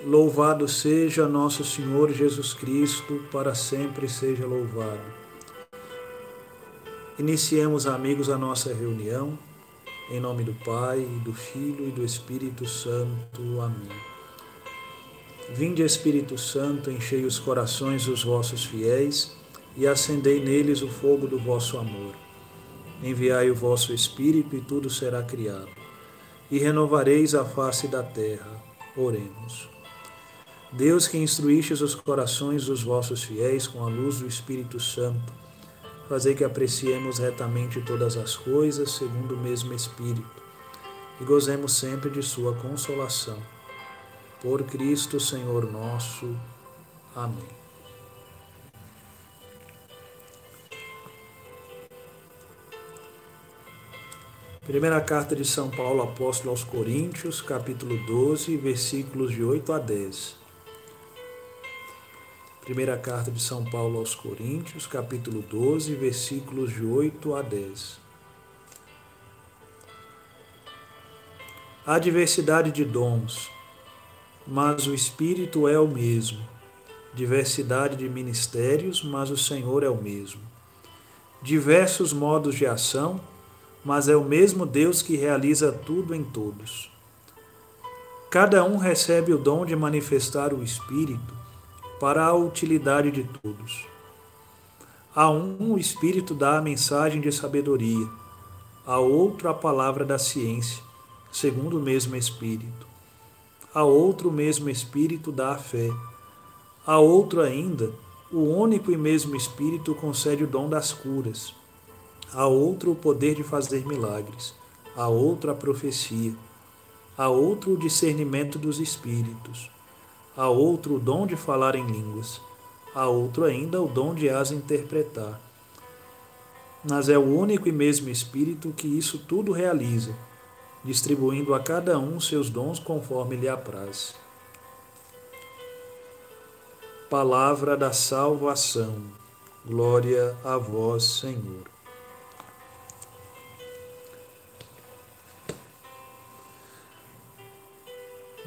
Louvado seja nosso Senhor Jesus Cristo, para sempre seja louvado. Iniciemos, amigos, a nossa reunião, em nome do Pai, do Filho e do Espírito Santo. Amém. Vinde, Espírito Santo, enchei os corações dos vossos fiéis e acendei neles o fogo do vosso amor. Enviai o vosso Espírito e tudo será criado, e renovareis a face da terra. Oremos. Deus, que instruístes os corações dos vossos fiéis com a luz do Espírito Santo, fazei que apreciemos retamente todas as coisas segundo o mesmo Espírito e gozemos sempre de sua consolação. Por Cristo Senhor nosso. Amém. Primeira carta de São Paulo Apóstolo aos Coríntios, capítulo 12, versículos de 8 a 10. Primeira carta de São Paulo aos Coríntios, capítulo 12, versículos de 8 a 10. Há diversidade de dons, mas o Espírito é o mesmo. Diversidade de ministérios, mas o Senhor é o mesmo. Diversos modos de ação, mas é o mesmo Deus que realiza tudo em todos. Cada um recebe o dom de manifestar o Espírito para a utilidade de todos. A um o Espírito dá a mensagem de sabedoria, a outro a palavra da ciência, segundo o mesmo Espírito. A outro o mesmo Espírito dá a fé. A outro ainda, o único e mesmo Espírito concede o dom das curas. A outro o poder de fazer milagres. A outro a profecia. A outro o discernimento dos espíritos. A outro o dom de falar em línguas, a outro ainda o dom de as interpretar. Mas é o único e mesmo Espírito que isso tudo realiza, distribuindo a cada um seus dons conforme lhe apraz. Palavra da salvação. Glória a vós, Senhor.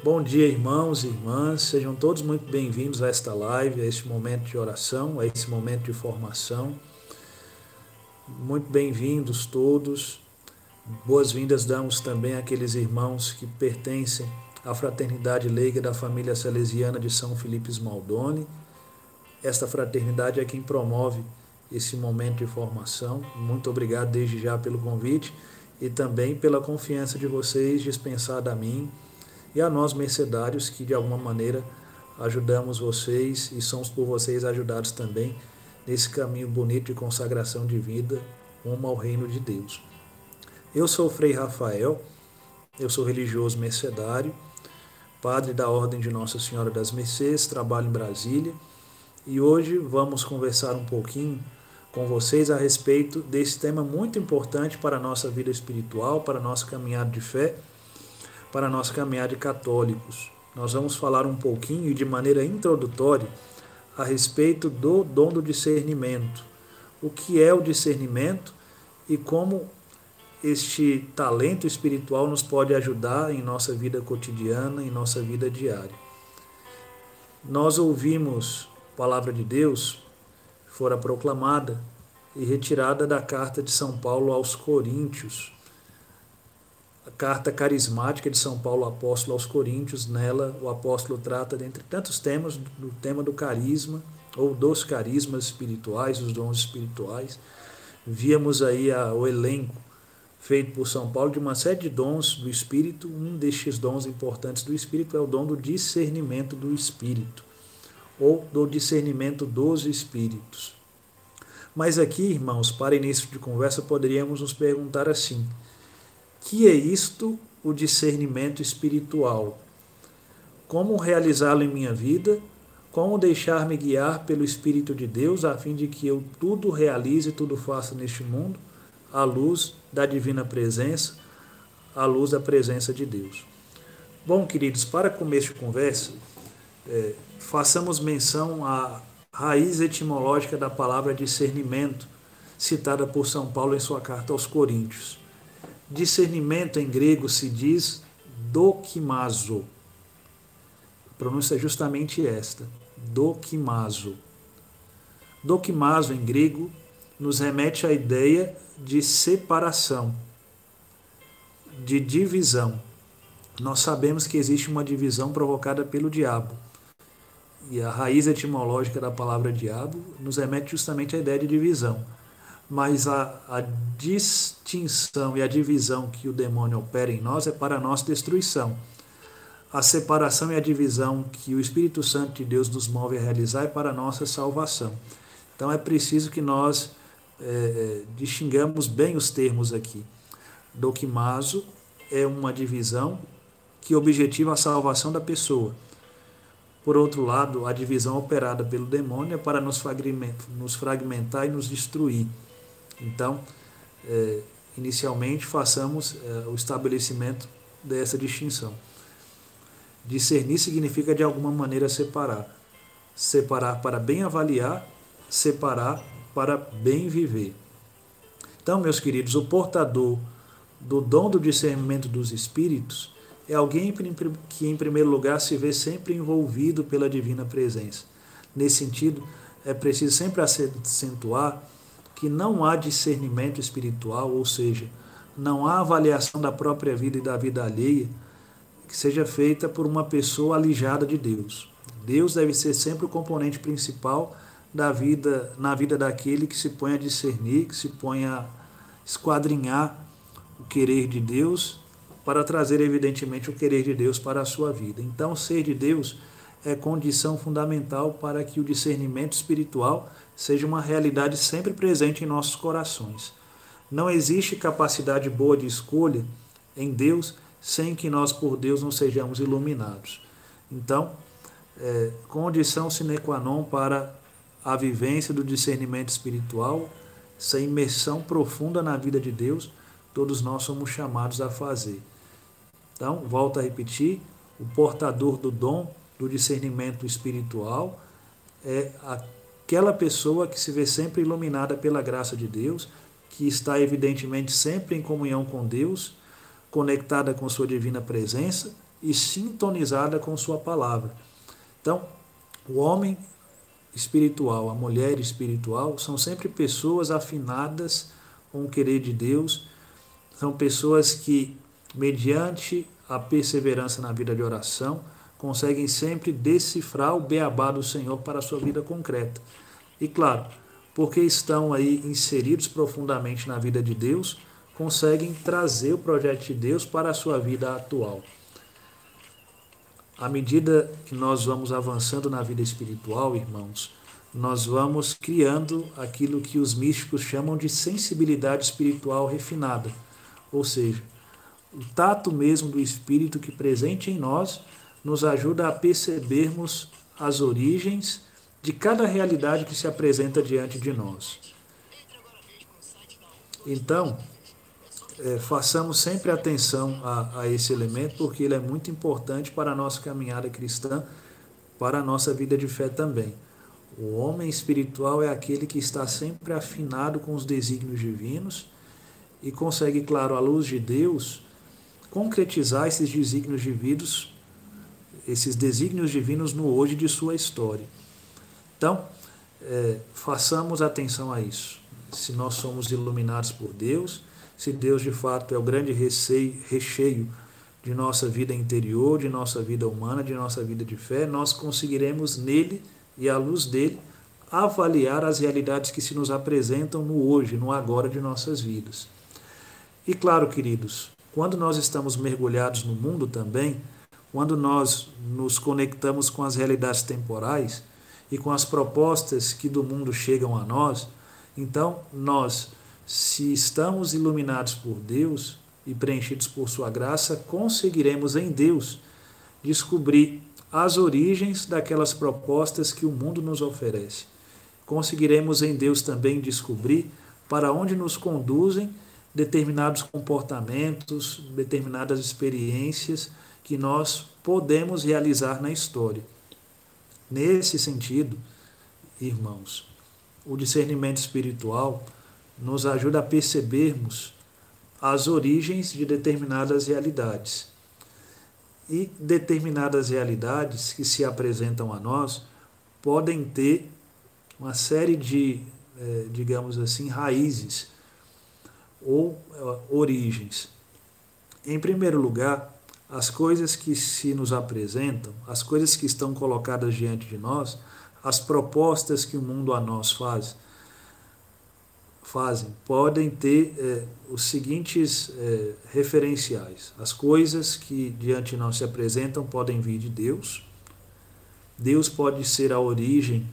Bom dia, irmãos e irmãs, sejam todos muito bem-vindos a esta live, a este momento de oração, a esse momento de formação. Muito bem-vindos todos. Boas-vindas damos também àqueles irmãos que pertencem à Fraternidade Leiga da Família Salesiana de São Filipe Smaldone. Esta fraternidade é quem promove esse momento de formação. Muito obrigado desde já pelo convite e também pela confiança de vocês dispensada a mim e a nós mercedários que de alguma maneira ajudamos vocês e somos por vocês ajudados também nesse caminho bonito de consagração de vida rumo ao reino de Deus. Eu sou o Frei Rafael, eu sou religioso mercedário, padre da Ordem de Nossa Senhora das Mercês, trabalho em Brasília e hoje vamos conversar um pouquinho com vocês a respeito desse tema muito importante para a nossa vida espiritual, para a nossa caminhada de fé, para a nossa caminhada de católicos. Nós vamos falar um pouquinho e de maneira introdutória a respeito do dom do discernimento. O que é o discernimento e como este talento espiritual nos pode ajudar em nossa vida cotidiana, em nossa vida diária. Nós ouvimos a palavra de Deus, fora proclamada e retirada da carta de São Paulo aos Coríntios, a carta carismática de São Paulo Apóstolo aos Coríntios. Nela o apóstolo trata, dentre tantos temas, do tema do carisma, ou dos carismas espirituais, os dons espirituais. Víamos aí o elenco feito por São Paulo de uma série de dons do Espírito. Um destes dons importantes do Espírito é o dom do discernimento do Espírito, ou do discernimento dos Espíritos. Mas aqui, irmãos, para início de conversa, poderíamos nos perguntar assim: que é isto, o discernimento espiritual? Como realizá-lo em minha vida? Como deixar-me guiar pelo Espírito de Deus, a fim de que eu tudo realize, tudo faça neste mundo, à luz da divina presença, à luz da presença de Deus? Bom, queridos, para começo de conversa, façamos menção à raiz etimológica da palavra discernimento, citada por São Paulo em sua carta aos Coríntios. Discernimento em grego se diz dokimazo. A pronúncia é justamente esta, dokimazo. Dokimazo, em grego, nos remete à ideia de separação, de divisão. Nós sabemos que existe uma divisão provocada pelo diabo. E a raiz etimológica da palavra diabo nos remete justamente à ideia de divisão. Mas a distinção e a divisão que o demônio opera em nós é para a nossa destruição. A separação e a divisão que o Espírito Santo de Deus nos move a realizar é para a nossa salvação. Então é preciso que nós distingamos bem os termos aqui. Dokimazo é uma divisão que objetiva a salvação da pessoa. Por outro lado, a divisão operada pelo demônio é para nos fragmentar e nos destruir. Então, inicialmente, façamos o estabelecimento dessa distinção. Discernir significa, de alguma maneira, separar. Separar para bem avaliar, separar para bem viver. Então, meus queridos, o portador do dom do discernimento dos espíritos é alguém que, em primeiro lugar, se vê sempre envolvido pela divina presença. Nesse sentido, é preciso sempre acentuar que não há discernimento espiritual, ou seja, não há avaliação da própria vida e da vida alheia que seja feita por uma pessoa alijada de Deus. Deus deve ser sempre o componente principal na vida daquele que se põe a discernir, que se põe a esquadrinhar o querer de Deus para trazer, evidentemente, o querer de Deus para a sua vida. Então, ser de Deus é condição fundamental para que o discernimento espiritual seja uma realidade sempre presente em nossos corações. Não existe capacidade boa de escolha em Deus sem que nós, por Deus, não sejamos iluminados. Então, condição sine qua non para a vivência do discernimento espiritual, essa imersão profunda na vida de Deus, todos nós somos chamados a fazer. Então, volto a repetir, o portador do dom do discernimento espiritual é aquela pessoa que se vê sempre iluminada pela graça de Deus, que está evidentemente sempre em comunhão com Deus, conectada com sua divina presença e sintonizada com sua palavra. Então, o homem espiritual, a mulher espiritual, são sempre pessoas afinadas com o querer de Deus, são pessoas que, mediante a perseverança na vida de oração, conseguem sempre decifrar o beabá do Senhor para a sua vida concreta. E claro, porque estão aí inseridos profundamente na vida de Deus, conseguem trazer o projeto de Deus para a sua vida atual. À medida que nós vamos avançando na vida espiritual, irmãos, nós vamos criando aquilo que os místicos chamam de sensibilidade espiritual refinada, ou seja, o tato mesmo do Espírito que presente em nós nos ajuda a percebermos as origens de cada realidade que se apresenta diante de nós. Então, façamos sempre atenção a esse elemento, porque ele é muito importante para a nossa caminhada cristã, para a nossa vida de fé também. O homem espiritual é aquele que está sempre afinado com os desígnios divinos e consegue, claro, à luz de Deus, concretizar esses desígnios divinos no hoje de sua história. Então, façamos atenção a isso. Se nós somos iluminados por Deus, se Deus de fato é o grande recheio de nossa vida interior, de nossa vida humana, de nossa vida de fé, nós conseguiremos nele e à luz dele avaliar as realidades que se nos apresentam no hoje, no agora de nossas vidas. E claro, queridos, quando nós estamos mergulhados no mundo também, quando nós nos conectamos com as realidades temporais e com as propostas que do mundo chegam a nós, então nós, se estamos iluminados por Deus e preenchidos por sua graça, conseguiremos em Deus descobrir as origens daquelas propostas que o mundo nos oferece. Conseguiremos em Deus também descobrir para onde nos conduzem determinados comportamentos, determinadas experiências que nós podemos realizar na história. Nesse sentido, irmãos, o discernimento espiritual nos ajuda a percebermos as origens de determinadas realidades. E determinadas realidades que se apresentam a nós podem ter uma série de, digamos assim, raízes ou origens. Em primeiro lugar, as coisas que se nos apresentam, as coisas que estão colocadas diante de nós, as propostas que o mundo a nós fazem, podem ter os seguintes referenciais. As coisas que diante de nós se apresentam podem vir de Deus. Deus pode ser a origem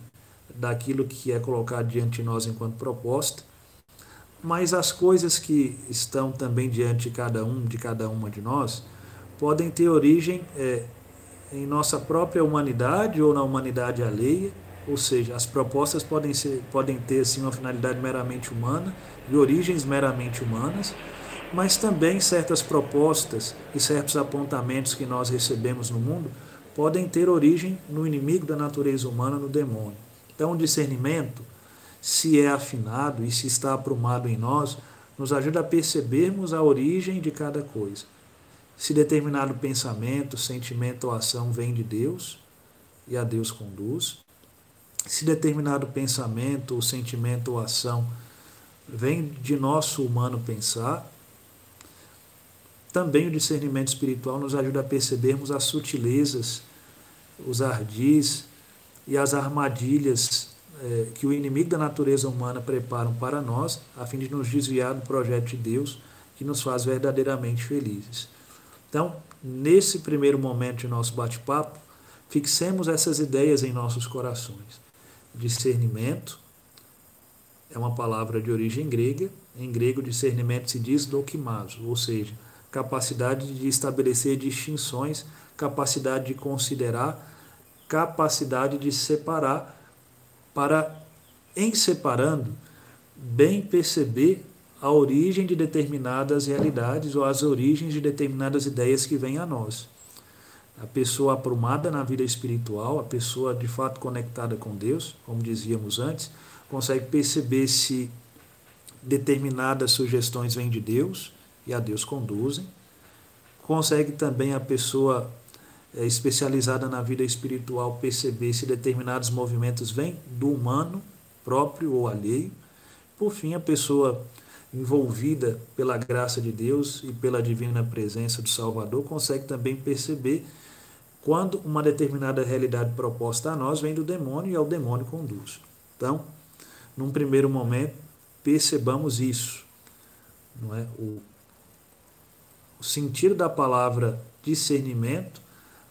daquilo que é colocado diante de nós enquanto proposta, mas as coisas que estão também diante de cada uma de nós, podem ter origem em nossa própria humanidade ou na humanidade alheia, ou seja, as propostas podem ter assim, uma finalidade meramente humana, de origens meramente humanas, mas também certas propostas e certos apontamentos que nós recebemos no mundo podem ter origem no inimigo da natureza humana, no demônio. Então, o discernimento, se é afinado e se está aprumado em nós, nos ajuda a percebermos a origem de cada coisa. Se determinado pensamento, sentimento ou ação vem de Deus e a Deus conduz. Se determinado pensamento, ou sentimento ou ação vem de nosso humano pensar, também o discernimento espiritual nos ajuda a percebermos as sutilezas, os ardis e as armadilhas que o inimigo da natureza humana preparam para nós, a fim de nos desviar do projeto de Deus, que nos faz verdadeiramente felizes. Então, nesse primeiro momento de nosso bate-papo, fixemos essas ideias em nossos corações. Discernimento é uma palavra de origem grega. Em grego, discernimento se diz dokimazo, ou seja, capacidade de estabelecer distinções, capacidade de considerar, capacidade de separar, para, em separando, bem perceber a origem de determinadas realidades ou as origens de determinadas ideias que vêm a nós. A pessoa aprumada na vida espiritual, a pessoa de fato conectada com Deus, como dizíamos antes, consegue perceber se determinadas sugestões vêm de Deus e a Deus conduzem. Consegue também a pessoa especializada na vida espiritual perceber se determinados movimentos vêm do humano próprio ou alheio. Por fim, a pessoa envolvida pela graça de Deus e pela divina presença do Salvador consegue também perceber quando uma determinada realidade proposta a nós vem do demônio e ao demônio conduz. Então, num primeiro momento, percebamos isso. Não é? O sentido da palavra discernimento,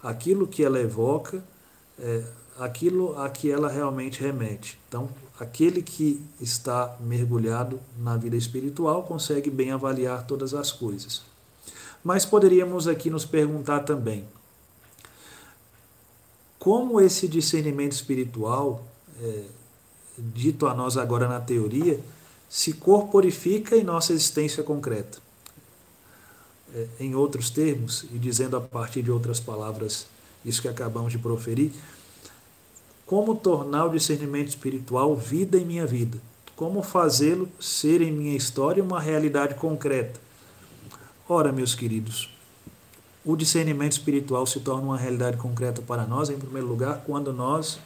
aquilo que ela evoca, aquilo a que ela realmente remete. Então, aquele que está mergulhado na vida espiritual consegue bem avaliar todas as coisas. Mas poderíamos aqui nos perguntar também, como esse discernimento espiritual, dito a nós agora na teoria, se corporifica em nossa existência concreta? Em outros termos, e dizendo a partir de outras palavras isso que acabamos de proferir, como tornar o discernimento espiritual vida em minha vida? Como fazê-lo ser em minha história uma realidade concreta? Ora, meus queridos, o discernimento espiritual se torna uma realidade concreta para nós, em primeiro lugar, quando nós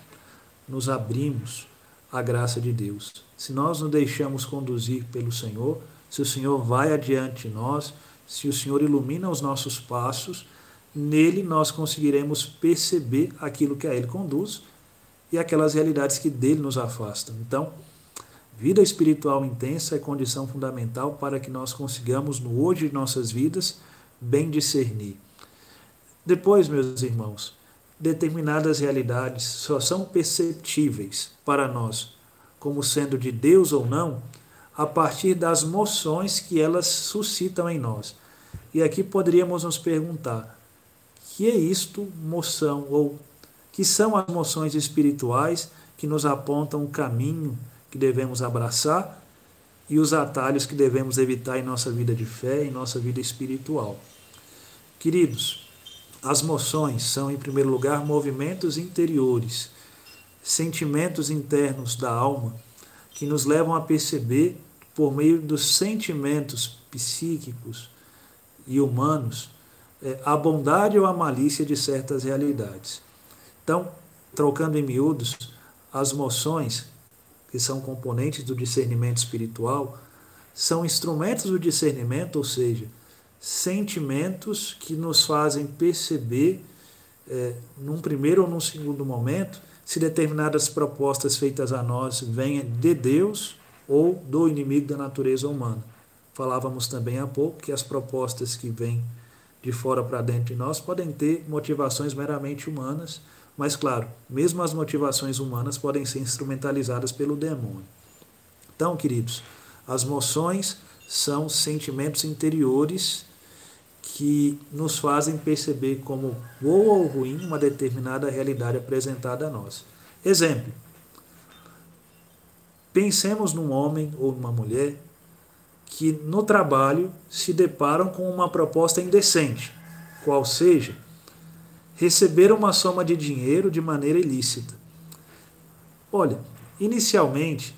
nos abrimos à graça de Deus. Se nós nos deixamos conduzir pelo Senhor, se o Senhor vai adiante de nós, se o Senhor ilumina os nossos passos, nele nós conseguiremos perceber aquilo que a Ele conduz e aquelas realidades que dele nos afastam. Então, vida espiritual intensa é condição fundamental para que nós consigamos, no hoje de nossas vidas, bem discernir. Depois, meus irmãos, determinadas realidades só são perceptíveis para nós, como sendo de Deus ou não, a partir das moções que elas suscitam em nós. E aqui poderíamos nos perguntar, que é isto moção, ou que são as moções espirituais que nos apontam o caminho que devemos abraçar e os atalhos que devemos evitar em nossa vida de fé, em nossa vida espiritual? Queridos, as moções são, em primeiro lugar, movimentos interiores, sentimentos internos da alma, que nos levam a perceber, por meio dos sentimentos psíquicos e humanos, a bondade ou a malícia de certas realidades. Então, trocando em miúdos, as moções, que são componentes do discernimento espiritual, são instrumentos do discernimento, ou seja, sentimentos que nos fazem perceber, num primeiro ou num segundo momento, se determinadas propostas feitas a nós vêm de Deus ou do inimigo da natureza humana. Falávamos também há pouco que as propostas que vêm de fora para dentro de nós podem ter motivações meramente humanas, mas, claro, mesmo as motivações humanas podem ser instrumentalizadas pelo demônio. Então, queridos, as moções são sentimentos interiores que nos fazem perceber como boa ou ruim uma determinada realidade apresentada a nós. Exemplo, pensemos num homem ou numa mulher que no trabalho se deparam com uma proposta indecente, qual seja, receber uma soma de dinheiro de maneira ilícita. Olha, inicialmente,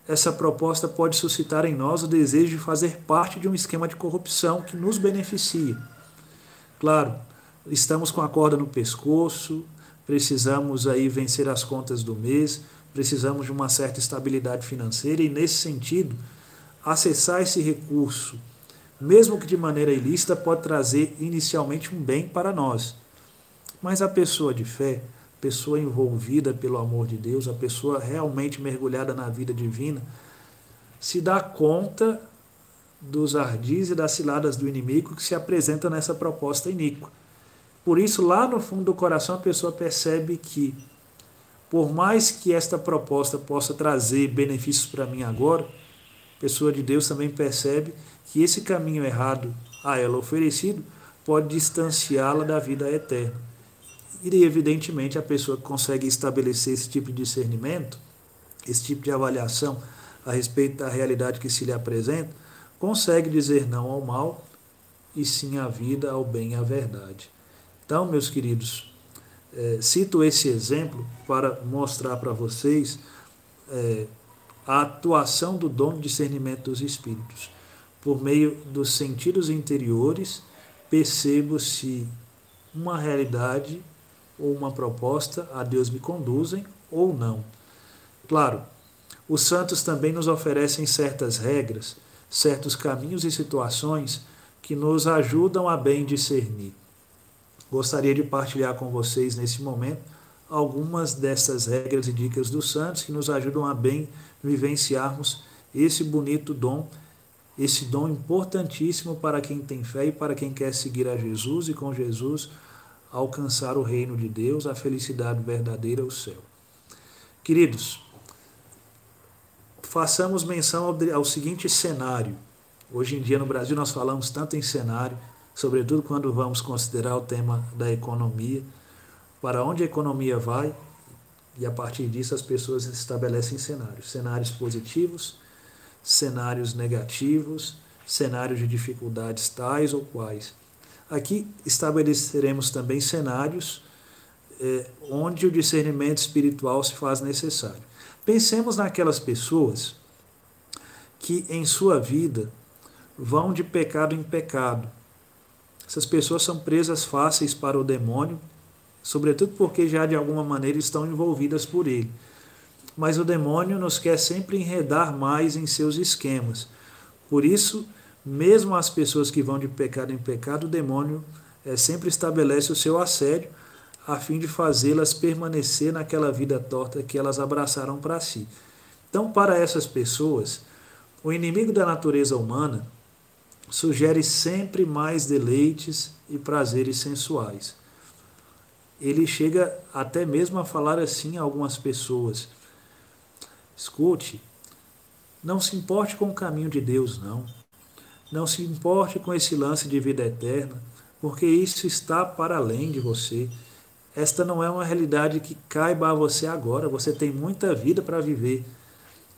essa proposta pode suscitar em nós o desejo de fazer parte de um esquema de corrupção que nos beneficia. Claro, estamos com a corda no pescoço, precisamos aí vencer as contas do mês, precisamos de uma certa estabilidade financeira e, nesse sentido, acessar esse recurso, mesmo que de maneira ilícita, pode trazer inicialmente um bem para nós. Mas a pessoa de fé, pessoa envolvida pelo amor de Deus, a pessoa realmente mergulhada na vida divina, se dá conta dos ardis e das ciladas do inimigo que se apresenta nessa proposta iníqua. Por isso, lá no fundo do coração, a pessoa percebe que, por mais que esta proposta possa trazer benefícios para mim agora, a pessoa de Deus também percebe que esse caminho errado a ela oferecido pode distanciá-la da vida eterna. E, evidentemente, a pessoa que consegue estabelecer esse tipo de discernimento, esse tipo de avaliação a respeito da realidade que se lhe apresenta, consegue dizer não ao mal e sim à vida, ao bem e à verdade. Então, meus queridos, cito esse exemplo para mostrar para vocês a atuação do dom de discernimento dos espíritos. Por meio dos sentidos interiores, percebo se uma realidade ou uma proposta a Deus me conduzem ou não. Claro, os santos também nos oferecem certas regras, certos caminhos e situações que nos ajudam a bem discernir. Gostaria de partilhar com vocês nesse momento algumas dessas regras e dicas dos santos que nos ajudam a bem vivenciarmos esse bonito dom, esse dom importantíssimo para quem tem fé e para quem quer seguir a Jesus e com Jesus alcançar o reino de Deus, a felicidade verdadeira, o céu. Queridos, façamos menção ao seguinte cenário. Hoje em dia no Brasil nós falamos tanto em cenário, sobretudo quando vamos considerar o tema da economia, para onde a economia vai, e a partir disso as pessoas estabelecem cenários. Cenários positivos, cenários negativos, cenários de dificuldades tais ou quais. Aqui estabeleceremos também cenários onde o discernimento espiritual se faz necessário. Pensemos naquelas pessoas que em sua vida vão de pecado em pecado. Essas pessoas são presas fáceis para o demônio, sobretudo porque já de alguma maneira estão envolvidas por ele. Mas o demônio nos quer sempre enredar mais em seus esquemas. Por isso, mesmo as pessoas que vão de pecado em pecado, o demônio sempre estabelece o seu assédio a fim de fazê-las permanecer naquela vida torta que elas abraçaram para si. Então, para essas pessoas, o inimigo da natureza humana sugere sempre mais deleites e prazeres sensuais. Ele chega até mesmo a falar assim a algumas pessoas: escute, não se importe com o caminho de Deus, não. Não se importe com esse lance de vida eterna, porque isso está para além de você. Esta não é uma realidade que caiba a você agora, você tem muita vida para viver.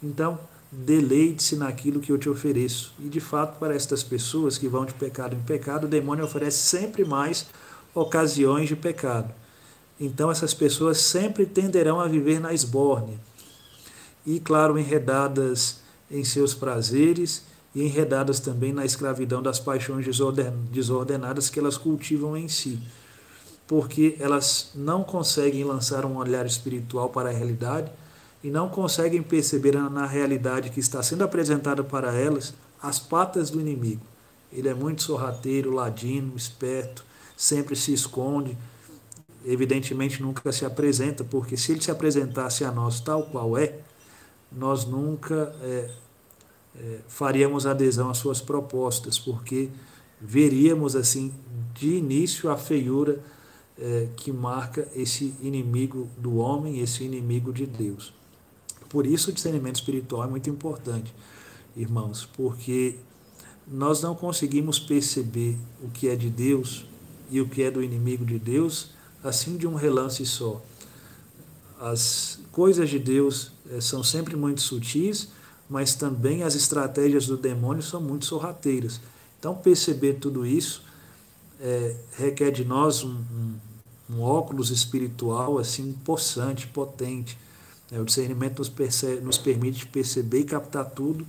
Então, deleite-se naquilo que eu te ofereço. E, de fato, para estas pessoas que vão de pecado em pecado, o demônio oferece sempre mais ocasiões de pecado. Então, essas pessoas sempre tenderão a viver na esbórnia. E, claro, enredadas em seus prazeres e enredadas também na escravidão das paixões desordenadas que elas cultivam em si, porque elas não conseguem lançar um olhar espiritual para a realidade e não conseguem perceber na realidade que está sendo apresentada para elas as patas do inimigo. Ele é muito sorrateiro, ladino, esperto, sempre se esconde, evidentemente nunca se apresenta, porque se ele se apresentasse a nós tal qual é, nós nunca faríamos adesão às suas propostas, porque veríamos assim de início a feiura que marca esse inimigo do homem, esse inimigo de Deus. Por isso o discernimento espiritual é muito importante, irmãos, porque nós não conseguimos perceber o que é de Deus e o que é do inimigo de Deus assim de um relance só. As coisas de Deus são sempre muito sutis, mas também as estratégias do demônio são muito sorrateiras. Então, perceber tudo isso requer de nós um óculos espiritual assim possante, potente. O discernimento nos permite perceber e captar tudo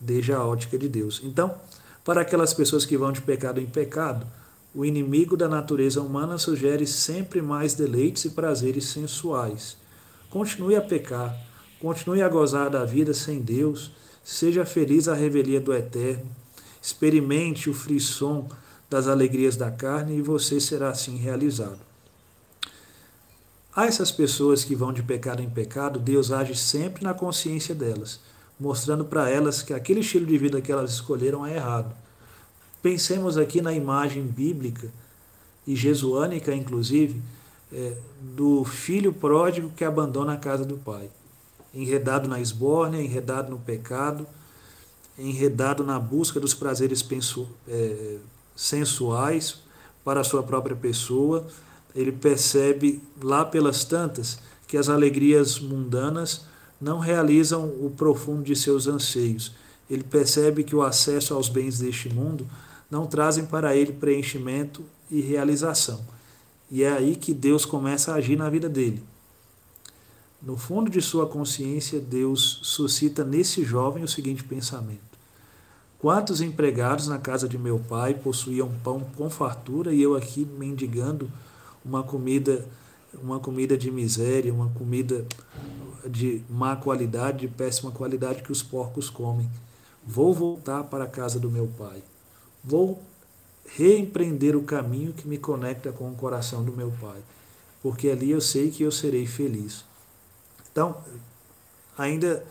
desde a ótica de Deus. Então, para aquelas pessoas que vão de pecado em pecado, o inimigo da natureza humana sugere sempre mais deleites e prazeres sensuais. Continue a pecar, continue a gozar da vida sem Deus, seja feliz à revelia do Eterno, experimente o frisson das alegrias da carne e você será assim realizado. A essas pessoas que vão de pecado em pecado, Deus age sempre na consciência delas, mostrando para elas que aquele estilo de vida que elas escolheram é errado. Pensemos aqui na imagem bíblica e jesuânica, inclusive, do filho pródigo que abandona a casa do pai, enredado na esbórnia, enredado no pecado, enredado na busca dos prazeres sensuais para a sua própria pessoa. Ele percebe lá pelas tantas que as alegrias mundanas não realizam o profundo de seus anseios. Ele percebe que o acesso aos bens deste mundo não trazem para ele preenchimento e realização. E é aí que Deus começa a agir na vida dele. No fundo de sua consciência, Deus suscita nesse jovem o seguinte pensamento: quantos empregados na casa de meu pai possuíam pão com fartura e eu aqui mendigando uma comida de miséria, uma comida de má qualidade, de péssima qualidade que os porcos comem. Vou voltar para a casa do meu pai. Vou reempreender o caminho que me conecta com o coração do meu pai, porque ali eu sei que eu serei feliz. Então, ainda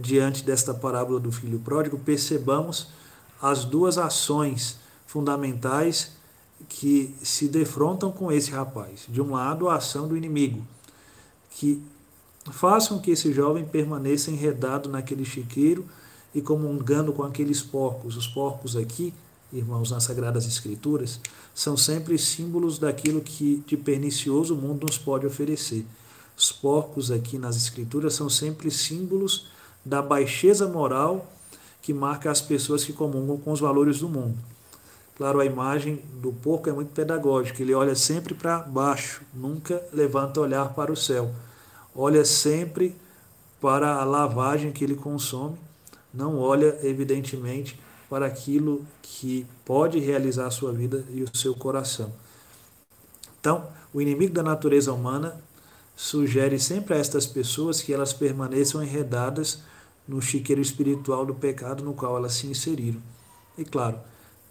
diante desta parábola do filho pródigo, percebamos as duas ações fundamentais que se defrontam com esse rapaz. De um lado, a ação do inimigo, que façam que esse jovem permaneça enredado naquele chiqueiro e comungando com aqueles porcos. Os porcos aqui, irmãos, nas Sagradas Escrituras, são sempre símbolos daquilo que de pernicioso o mundo nos pode oferecer. Os porcos aqui nas Escrituras são sempre símbolos da baixeza moral que marca as pessoas que comungam com os valores do mundo. Claro, a imagem do porco é muito pedagógica, ele olha sempre para baixo, nunca levanta o olhar para o céu. Olha sempre para a lavagem que ele consome, não olha, evidentemente, para aquilo que pode realizar a sua vida e o seu coração. Então, o inimigo da natureza humana sugere sempre a estas pessoas que elas permaneçam enredadas no chiqueiro espiritual do pecado no qual elas se inseriram. E claro,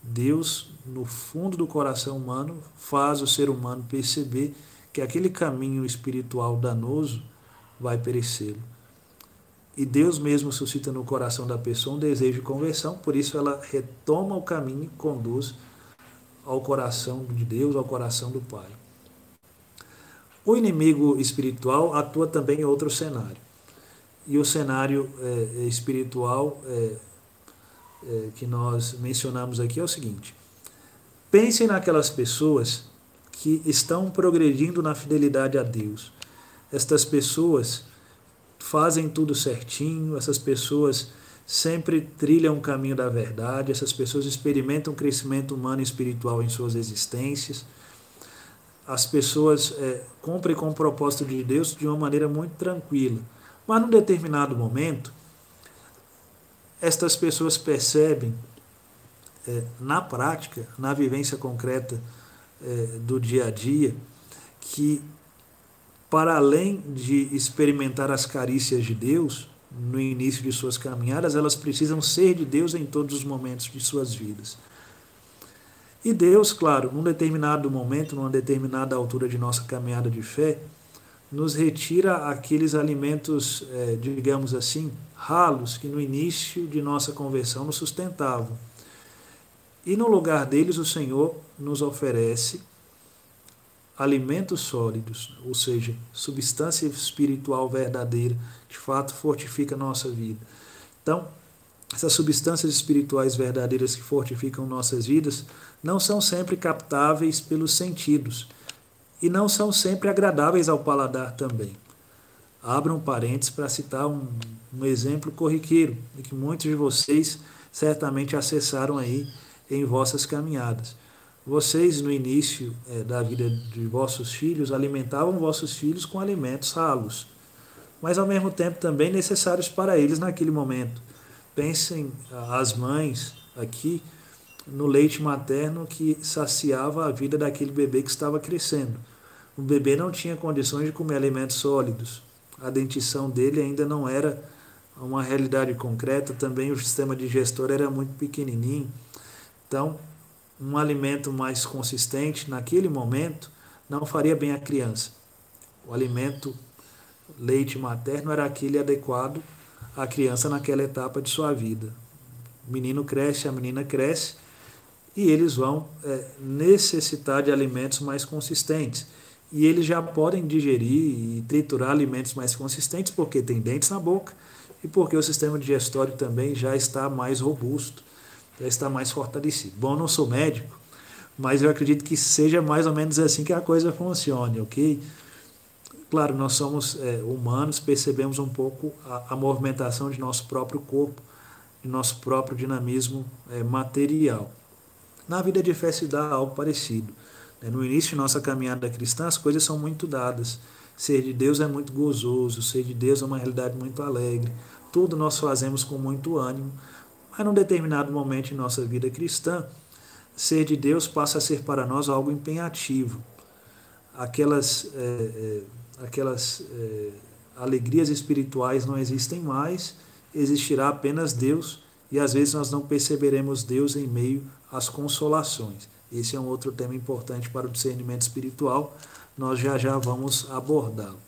Deus, no fundo do coração humano, faz o ser humano perceber que aquele caminho espiritual danoso vai perecê-lo. E Deus mesmo suscita no coração da pessoa um desejo de conversão, por isso ela retoma o caminho e conduz ao coração de Deus, ao coração do Pai. O inimigo espiritual atua também em outro cenário. E o cenário espiritual que nós mencionamos aqui é o seguinte: pensem naquelas pessoas que estão progredindo na fidelidade a Deus. Estas pessoas fazem tudo certinho, essas pessoas sempre trilham o caminho da verdade, essas pessoas experimentam crescimento humano e espiritual em suas existências. As pessoas cumprem com o propósito de Deus de uma maneira muito tranquila. Mas num determinado momento, estas pessoas percebem na prática, na vivência concreta do dia a dia, que para além de experimentar as carícias de Deus no início de suas caminhadas, elas precisam ser de Deus em todos os momentos de suas vidas. E Deus, claro, num determinado momento, numa determinada altura de nossa caminhada de fé, nos retira aqueles alimentos, digamos assim, ralos, que no início de nossa conversão nos sustentavam. E no lugar deles, o Senhor nos oferece alimentos sólidos, ou seja, substância espiritual verdadeira, de fato fortifica a nossa vida. Então, essas substâncias espirituais verdadeiras que fortificam nossas vidas não são sempre captáveis pelos sentidos e não são sempre agradáveis ao paladar também. Abra um parênteses para citar um exemplo corriqueiro, de que muitos de vocês certamente acessaram aí em vossas caminhadas. Vocês, no início da vida de vossos filhos, alimentavam vossos filhos com alimentos ralos, mas ao mesmo tempo também necessários para eles naquele momento. Pensem as mães aqui no leite materno que saciava a vida daquele bebê que estava crescendo. O bebê não tinha condições de comer alimentos sólidos. A dentição dele ainda não era uma realidade concreta, também o sistema digestor era muito pequenininho. Então, um alimento mais consistente, naquele momento, não faria bem à criança. O alimento leite materno era aquele adequado à criança naquela etapa de sua vida. O menino cresce, a menina cresce, e eles vão necessitar de alimentos mais consistentes. E eles já podem digerir e triturar alimentos mais consistentes porque tem dentes na boca e porque o sistema digestório também já está mais robusto, já está mais fortalecido. Bom, eu não sou médico, mas eu acredito que seja mais ou menos assim que a coisa funcione, ok? Claro, nós somos humanos, percebemos um pouco a movimentação de nosso próprio corpo, de nosso próprio dinamismo material. Na vida de fé se dá algo parecido. No início de nossa caminhada cristã, as coisas são muito dadas. Ser de Deus é muito gozoso, ser de Deus é uma realidade muito alegre. Tudo nós fazemos com muito ânimo, mas num determinado momento em nossa vida cristã, ser de Deus passa a ser para nós algo empenhativo. Aquelas alegrias espirituais não existem mais, existirá apenas Deus, e às vezes nós não perceberemos Deus em meio às consolações. Esse é um outro tema importante para o discernimento espiritual, nós já vamos abordá-lo.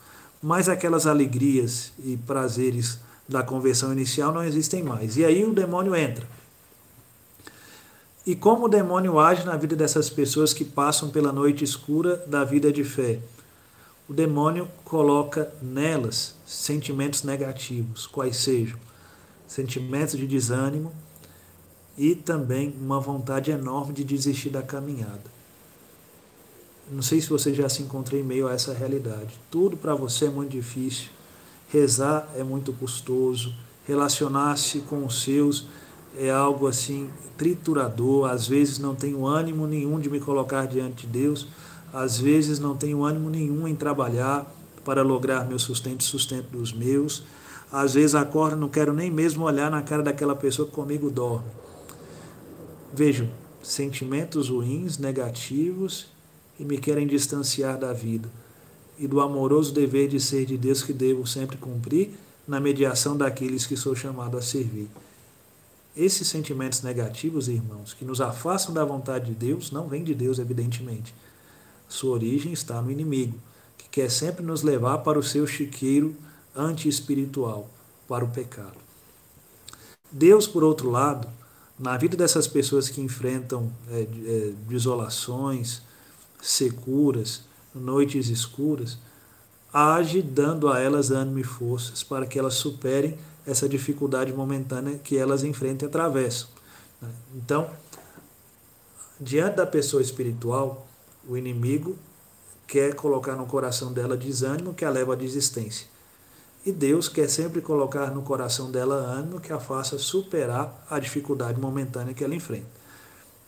Mas aquelas alegrias e prazeres da conversão inicial não existem mais. E aí o demônio entra. E como o demônio age na vida dessas pessoas que passam pela noite escura da vida de fé? O demônio coloca nelas sentimentos negativos, quais sejam sentimentos de desânimo e também uma vontade enorme de desistir da caminhada. Não sei se você já se encontrou em meio a essa realidade. Tudo para você é muito difícil, rezar é muito custoso, relacionar-se com os seus é algo assim triturador, às vezes não tenho ânimo nenhum de me colocar diante de Deus, às vezes não tenho ânimo nenhum em trabalhar para lograr meu sustento e sustento dos meus, às vezes acordo e não quero nem mesmo olhar na cara daquela pessoa que comigo dorme. Vejam, sentimentos ruins, negativos, e me querem distanciar da vida e do amoroso dever de ser de Deus que devo sempre cumprir na mediação daqueles que sou chamado a servir. Esses sentimentos negativos, irmãos, que nos afastam da vontade de Deus, não vêm de Deus, evidentemente. Sua origem está no inimigo, que quer sempre nos levar para o seu chiqueiro anti-espiritual, para o pecado. Deus, por outro lado, na vida dessas pessoas que enfrentam desolações, securas, noites escuras, age dando a elas ânimo e forças para que elas superem essa dificuldade momentânea que elas enfrentam e atravessam. Então, diante da pessoa espiritual, o inimigo quer colocar no coração dela desânimo que a leva à desistência. E Deus quer sempre colocar no coração dela ânimo que a faça superar a dificuldade momentânea que ela enfrenta.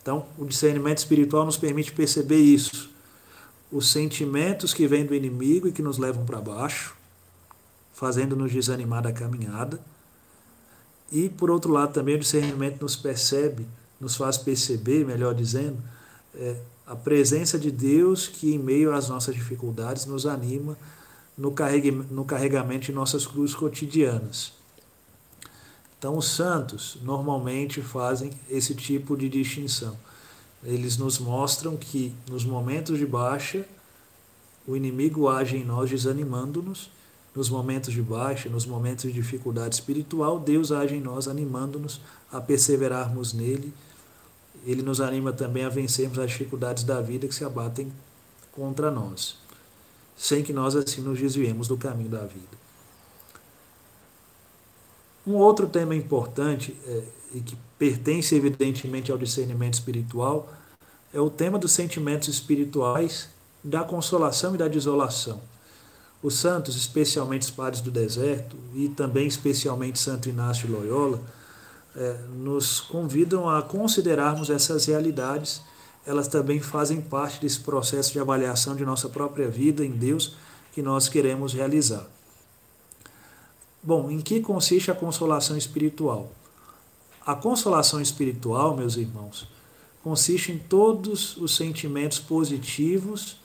Então, o discernimento espiritual nos permite perceber isso. Os sentimentos que vêm do inimigo e que nos levam para baixo, fazendo-nos desanimar da caminhada, E, por outro lado, também o discernimento nos faz perceber, melhor dizendo, a presença de Deus que, em meio às nossas dificuldades, nos anima no carregamento de nossas cruzes cotidianas. Então, os santos normalmente fazem esse tipo de distinção. Eles nos mostram que, nos momentos de baixa, o inimigo age em nós desanimando-nos. Nos momentos de baixa, nos momentos de dificuldade espiritual, Deus age em nós animando-nos a perseverarmos nele. Ele nos anima também a vencermos as dificuldades da vida que se abatem contra nós, sem que nós assim nos desviemos do caminho da vida. Um outro tema importante e que pertence evidentemente ao discernimento espiritual é o tema dos sentimentos espirituais, da consolação e da desolação. Os santos, especialmente os padres do deserto e também especialmente Santo Inácio de Loyola, nos convidam a considerarmos essas realidades. Elas também fazem parte desse processo de avaliação de nossa própria vida em Deus que nós queremos realizar. Bom, em que consiste a consolação espiritual? A consolação espiritual, meus irmãos, consiste em todos os sentimentos positivos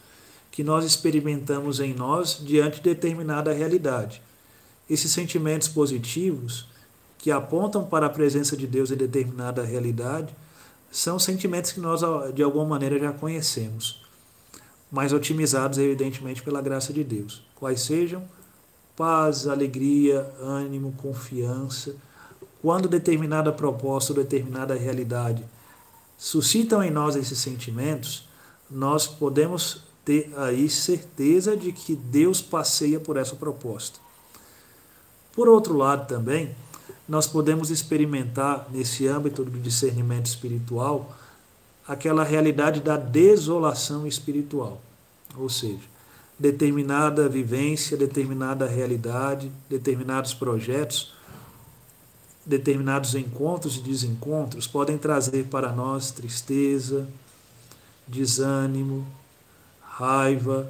que nós experimentamos em nós diante de determinada realidade. Esses sentimentos positivos, que apontam para a presença de Deus em determinada realidade, são sentimentos que nós, de alguma maneira, já conhecemos, mas otimizados, evidentemente, pela graça de Deus. Quais sejam? Paz, alegria, ânimo, confiança. Quando determinada proposta ou determinada realidade suscitam em nós esses sentimentos, nós podemos ter aí certeza de que Deus passeia por essa proposta. Por outro lado também, nós podemos experimentar nesse âmbito do discernimento espiritual aquela realidade da desolação espiritual, ou seja, determinada vivência, determinada realidade, determinados projetos, determinados encontros e desencontros podem trazer para nós tristeza, desânimo, raiva,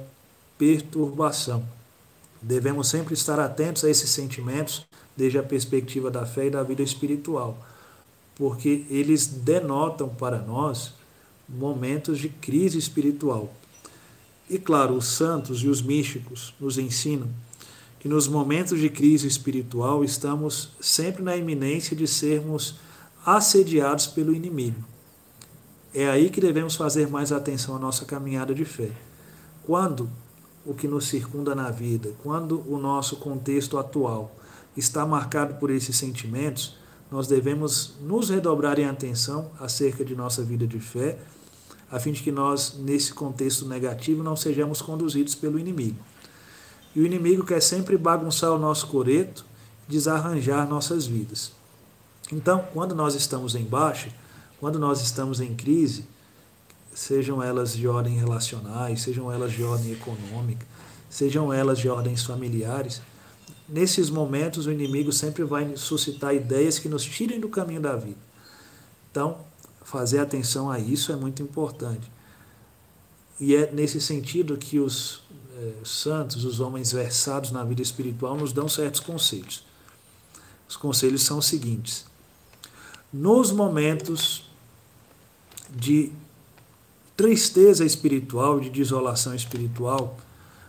perturbação. Devemos sempre estar atentos a esses sentimentos desde a perspectiva da fé e da vida espiritual, porque eles denotam para nós momentos de crise espiritual. E claro, os santos e os místicos nos ensinam que nos momentos de crise espiritual estamos sempre na iminência de sermos assediados pelo inimigo. É aí que devemos fazer mais atenção à nossa caminhada de fé. Quando o que nos circunda na vida, quando o nosso contexto atual está marcado por esses sentimentos, nós devemos nos redobrar em atenção acerca de nossa vida de fé, a fim de que nós, nesse contexto negativo, não sejamos conduzidos pelo inimigo. E o inimigo quer sempre bagunçar o nosso coreto, desarranjar nossas vidas. Então, quando nós estamos em baixa, quando nós estamos em crise, sejam elas de ordem relacionais, sejam elas de ordem econômica, sejam elas de ordens familiares, nesses momentos o inimigo sempre vai suscitar ideias que nos tirem do caminho da vida. Então, fazer atenção a isso é muito importante. E é nesse sentido que os santos, os homens versados na vida espiritual, nos dão certos conselhos. Os conselhos são os seguintes: nos momentos de tristeza espiritual, de desolação espiritual,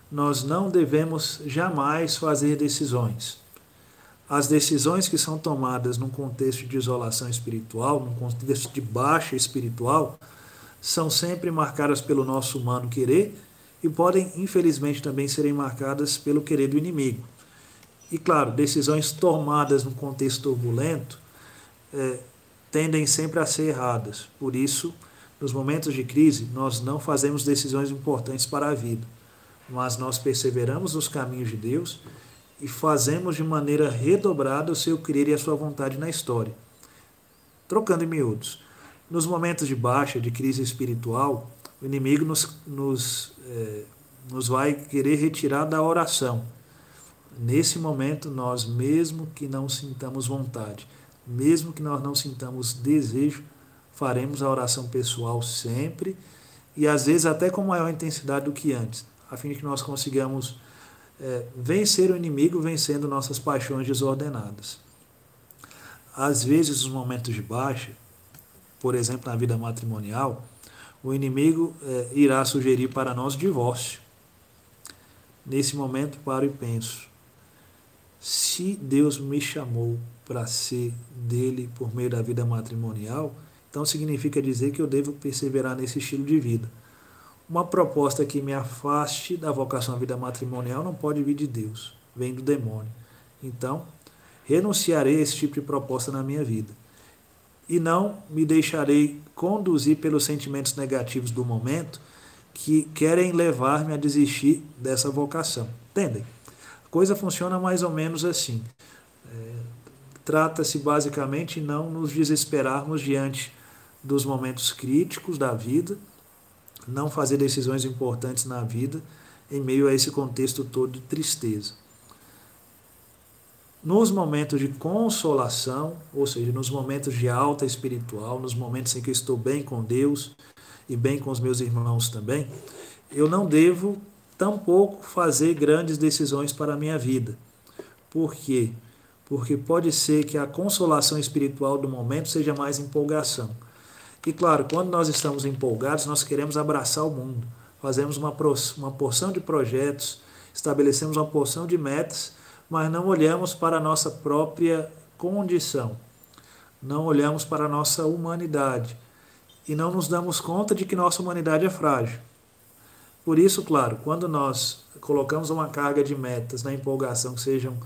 nós não devemos jamais fazer decisões. As decisões que são tomadas num contexto de desolação espiritual, num contexto de baixa espiritual, são sempre marcadas pelo nosso humano querer e podem, infelizmente, também serem marcadas pelo querer do inimigo. E, claro, decisões tomadas num contexto turbulento tendem sempre a ser erradas. Por isso, nos momentos de crise, nós não fazemos decisões importantes para a vida, mas nós perseveramos nos caminhos de Deus e fazemos de maneira redobrada o seu querer e a sua vontade na história. Trocando em miúdos, nos momentos de baixa, de crise espiritual, o inimigo nos vai querer retirar da oração. Nesse momento, nós, mesmo que não sintamos vontade, mesmo que nós não sintamos desejo, faremos a oração pessoal sempre e às vezes até com maior intensidade do que antes, a fim de que nós consigamos vencer o inimigo vencendo nossas paixões desordenadas. Às vezes, nos momentos de baixa, por exemplo, na vida matrimonial, o inimigo irá sugerir para nós divórcio. Nesse momento, paro e penso: se Deus me chamou para ser dele por meio da vida matrimonial, então significa dizer que eu devo perseverar nesse estilo de vida. Uma proposta que me afaste da vocação à vida matrimonial não pode vir de Deus, vem do demônio. Então, renunciarei a esse tipo de proposta na minha vida. E não me deixarei conduzir pelos sentimentos negativos do momento que querem levar-me a desistir dessa vocação. Entendem? A coisa funciona mais ou menos assim. Trata-se basicamente de não nos desesperarmos diante dos momentos críticos da vida, não fazer decisões importantes na vida em meio a esse contexto todo de tristeza. Nos momentos de consolação, ou seja, nos momentos de alta espiritual, nos momentos em que eu estou bem com Deus e bem com os meus irmãos também, eu não devo tampouco fazer grandes decisões para a minha vida. Por quê? Porque pode ser que a consolação espiritual do momento seja mais empolgação. E claro, quando nós estamos empolgados, nós queremos abraçar o mundo. Fazemos uma porção de projetos, estabelecemos uma porção de metas, mas não olhamos para a nossa própria condição, não olhamos para a nossa humanidade e não nos damos conta de que nossa humanidade é frágil. Por isso, claro, quando nós colocamos uma carga de metas na empolgação que sejam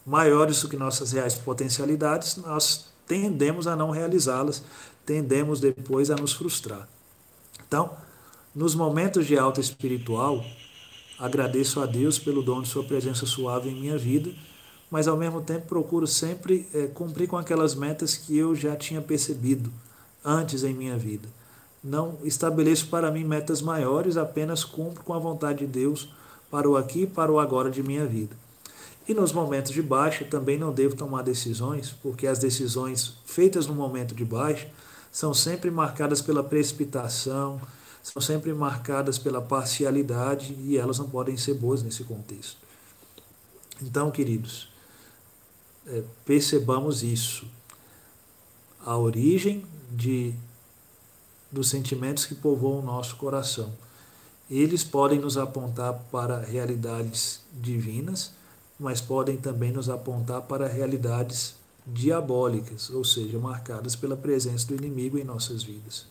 maiores do que nossas reais potencialidades, nós tendemos a não realizá-las, tendemos depois a nos frustrar. Então, nos momentos de alta espiritual, agradeço a Deus pelo dom de sua presença suave em minha vida, mas ao mesmo tempo procuro sempre cumprir com aquelas metas que eu já tinha percebido antes em minha vida. Não estabeleço para mim metas maiores, apenas cumpro com a vontade de Deus para o aqui e para o agora de minha vida. E nos momentos de baixa também não devo tomar decisões, porque as decisões feitas no momento de baixa são sempre marcadas pela precipitação, são sempre marcadas pela parcialidade e elas não podem ser boas nesse contexto. Então, queridos, percebamos isso. A origem dos sentimentos que povoam o nosso coração. Eles podem nos apontar para realidades divinas, mas podem também nos apontar para realidades diabólicas, ou seja, marcadas pela presença do inimigo em nossas vidas.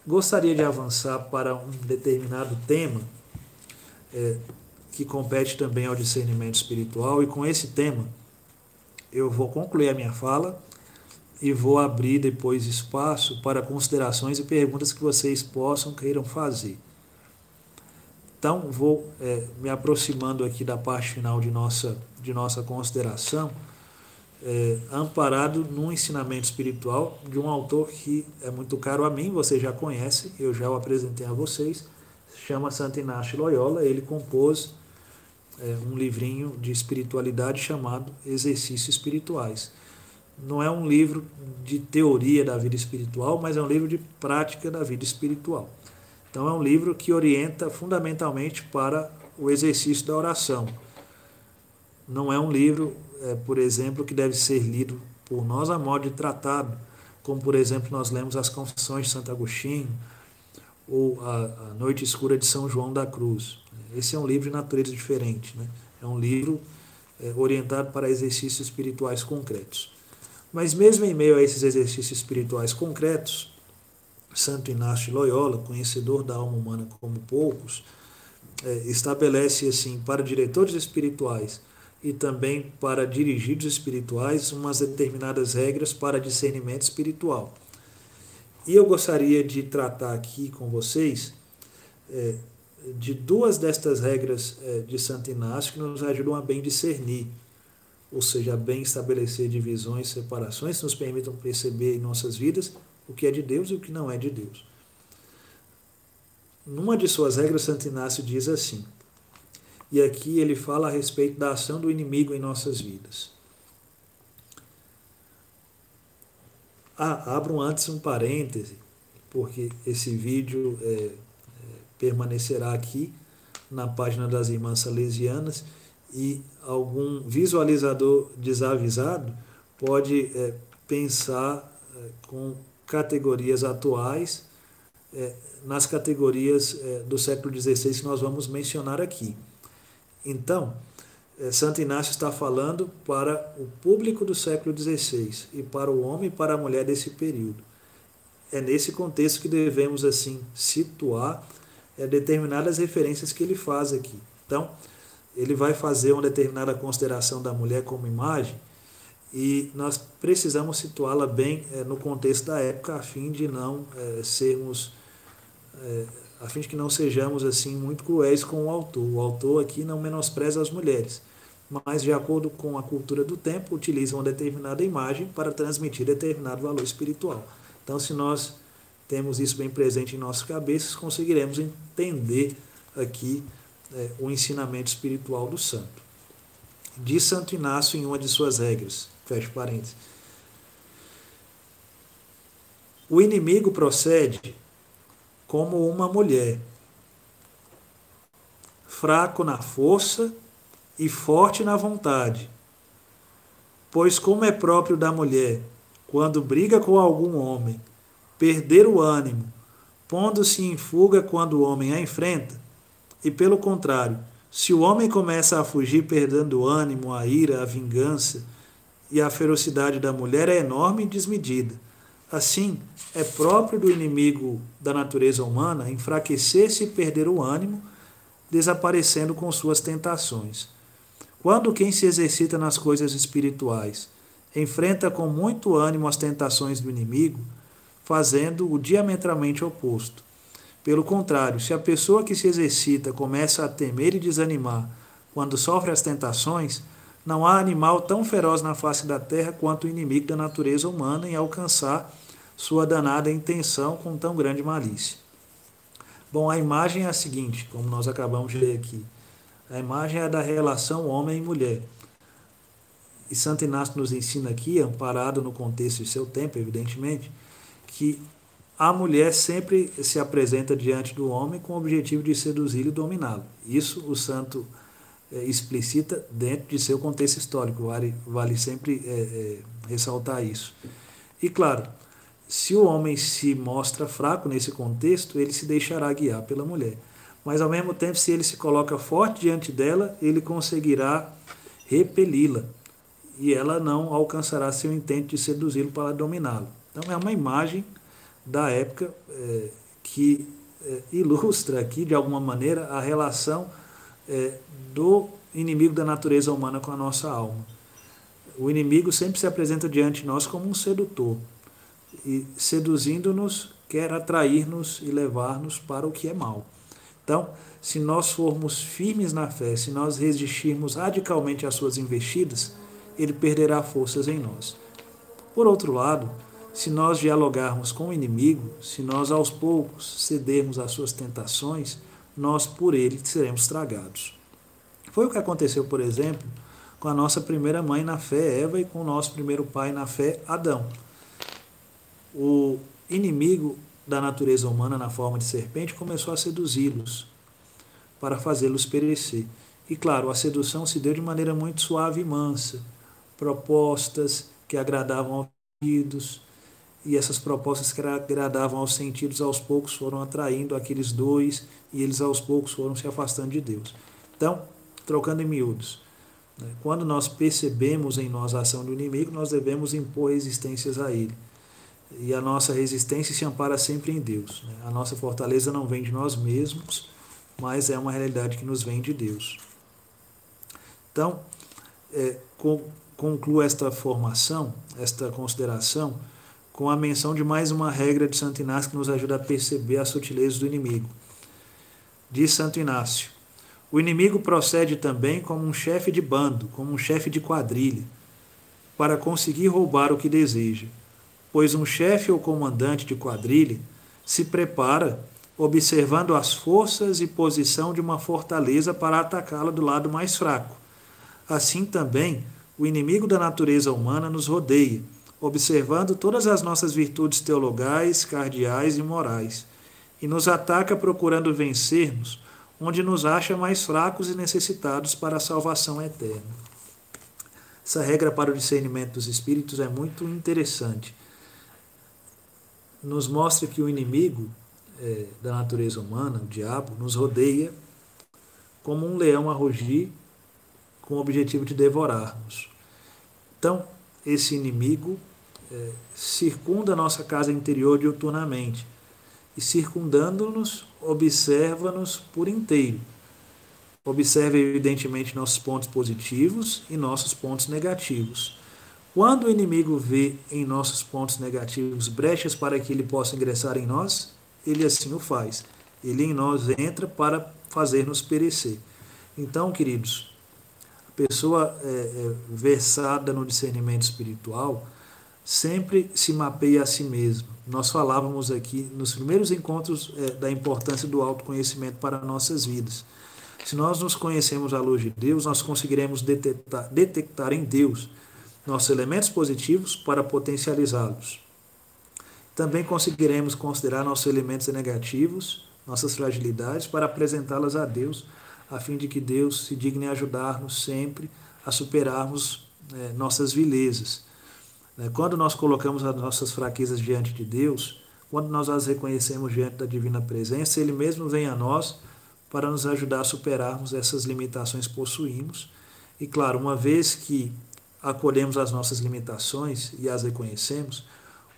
Gostaria de avançar para um determinado tema que compete também ao discernimento espiritual, e com esse tema eu vou concluir a minha fala e vou abrir depois espaço para considerações e perguntas que vocês queiram fazer. Então, vou me aproximando aqui da parte final de nossa consideração, amparado num ensinamento espiritual de um autor que é muito caro a mim, vocês já conhecem, eu já o apresentei a vocês, chama Santo Inácio de Loyola. Ele compôs um livrinho de espiritualidade chamado Exercícios Espirituais. Não é um livro de teoria da vida espiritual, mas é um livro de prática da vida espiritual. Então é um livro que orienta fundamentalmente para o exercício da oração. Não é um livro, por exemplo, que deve ser lido por nós a modo de tratado, como, por exemplo, nós lemos as Confissões de Santo Agostinho ou a Noite Escura de São João da Cruz. Esse é um livro de natureza diferente, né? É um livro orientado para exercícios espirituais concretos. Mas mesmo em meio a esses exercícios espirituais concretos, Santo Inácio de Loyola, conhecedor da alma humana como poucos, estabelece assim para diretores espirituais e também para dirigidos espirituais umas determinadas regras para discernimento espiritual. E eu gostaria de tratar aqui com vocês de duas destas regras de Santo Inácio que nos ajudam a bem discernir, ou seja, a bem estabelecer divisões, separações, que nos permitam perceber em nossas vidas o que é de Deus e o que não é de Deus. Numa de suas regras, Santo Inácio diz assim, e aqui ele fala a respeito da ação do inimigo em nossas vidas. Abro antes um parêntese, porque esse vídeo permanecerá aqui na página das Irmãs Salesianas, e algum visualizador desavisado pode pensar com categorias atuais, nas categorias do século XVI que nós vamos mencionar aqui. Então, Santo Inácio está falando para o público do século XVI e para o homem e para a mulher desse período. É nesse contexto que devemos, assim, situar determinadas referências que ele faz aqui. Então, ele vai fazer uma determinada consideração da mulher como imagem e nós precisamos situá-la bem no contexto da época, a fim de não a fim de que não sejamos assim muito cruéis com o autor. O autor aqui não menospreza as mulheres, mas de acordo com a cultura do tempo, utiliza uma determinada imagem para transmitir determinado valor espiritual. Então, se nós temos isso bem presente em nossas cabeças, conseguiremos entender aqui o ensinamento espiritual do santo. Diz Santo Inácio em uma de suas regras, fecha parênteses: o inimigo procede como uma mulher, fraco na força e forte na vontade. Pois como é próprio da mulher, quando briga com algum homem, perder o ânimo, pondo-se em fuga quando o homem a enfrenta, e pelo contrário, se o homem começa a fugir perdendo o ânimo, a ira, a vingança, e a ferocidade da mulher é enorme e desmedida. Assim, é próprio do inimigo da natureza humana enfraquecer-se e perder o ânimo, desaparecendo com suas tentações. Quando quem se exercita nas coisas espirituais enfrenta com muito ânimo as tentações do inimigo, fazendo o diametralmente oposto. Pelo contrário, se a pessoa que se exercita começa a temer e desanimar quando sofre as tentações, não há animal tão feroz na face da terra quanto o inimigo da natureza humana em alcançar sua danada intenção com tão grande malícia. Bom, a imagem é a seguinte, como nós acabamos de ler aqui. A imagem é da relação homem e mulher. E Santo Inácio nos ensina aqui, amparado no contexto de seu tempo, evidentemente, que a mulher sempre se apresenta diante do homem com o objetivo de seduzi-lo e dominá-lo. Isso o santo explicita dentro de seu contexto histórico, vale sempre ressaltar isso. E claro, se o homem se mostra fraco nesse contexto, ele se deixará guiar pela mulher. Mas ao mesmo tempo, se ele se coloca forte diante dela, ele conseguirá repeli-la e ela não alcançará seu intento de seduzi-lo para dominá-lo. Então é uma imagem da época que ilustra aqui, de alguma maneira, a relação do inimigo da natureza humana com a nossa alma. O inimigo sempre se apresenta diante de nós como um sedutor, e seduzindo-nos, quer atrair-nos e levar-nos para o que é mal. Então, se nós formos firmes na fé, se nós resistirmos radicalmente às suas investidas, ele perderá forças em nós. Por outro lado, se nós dialogarmos com o inimigo, se nós aos poucos cedermos às suas tentações, nós por ele seremos tragados. Foi o que aconteceu, por exemplo, com a nossa primeira mãe na fé, Eva, e com o nosso primeiro pai na fé, Adão. O inimigo da natureza humana, na forma de serpente, começou a seduzi-los para fazê-los perecer. E claro, a sedução se deu de maneira muito suave e mansa. Propostas que agradavam aos ouvidos, e essas propostas que agradavam aos sentidos, aos poucos foram atraindo aqueles dois, e eles aos poucos foram se afastando de Deus. Então, trocando em miúdos, quando nós percebemos em nós a ação do inimigo, nós devemos impor resistências a ele. E a nossa resistência se ampara sempre em Deus. A nossa fortaleza não vem de nós mesmos, mas é uma realidade que nos vem de Deus. Então, concluo esta formação, esta consideração, com a menção de mais uma regra de Santo Inácio que nos ajuda a perceber as sutilezas do inimigo. Diz Santo Inácio: o inimigo procede também como um chefe de bando, como um chefe de quadrilha, para conseguir roubar o que deseja. Pois um chefe ou comandante de quadrilha se prepara observando as forças e posição de uma fortaleza para atacá-la do lado mais fraco. Assim também, o inimigo da natureza humana nos rodeia, observando todas as nossas virtudes teologais, cardeais e morais, e nos ataca procurando vencer-nos, onde nos acha mais fracos e necessitados para a salvação eterna. Essa regra para o discernimento dos espíritos é muito interessante. Nos mostra que o inimigo da natureza humana, o diabo, nos rodeia como um leão a rugir com o objetivo de devorar-nos. Então, esse inimigo circunda a nossa casa interior diuturnamente e, circundando-nos, observa-nos por inteiro. Observa, evidentemente, nossos pontos positivos e nossos pontos negativos. Quando o inimigo vê em nossos pontos negativos brechas para que ele possa ingressar em nós, ele assim o faz. Ele em nós entra para fazer-nos perecer. Então, queridos, a pessoa versada no discernimento espiritual sempre se mapeia a si mesma. Nós falávamos aqui nos primeiros encontros da importância do autoconhecimento para nossas vidas. Se nós nos conhecemos à luz de Deus, nós conseguiremos detectar em Deus nossos elementos positivos para potencializá-los. Também conseguiremos considerar nossos elementos negativos, nossas fragilidades, para apresentá-las a Deus, a fim de que Deus se digne ajudar-nos sempre a superarmos nossas vilezas. Quando nós colocamos as nossas fraquezas diante de Deus, quando nós as reconhecemos diante da divina presença, Ele mesmo vem a nós para nos ajudar a superarmos essas limitações que possuímos. E claro, uma vez que acolhemos as nossas limitações e as reconhecemos,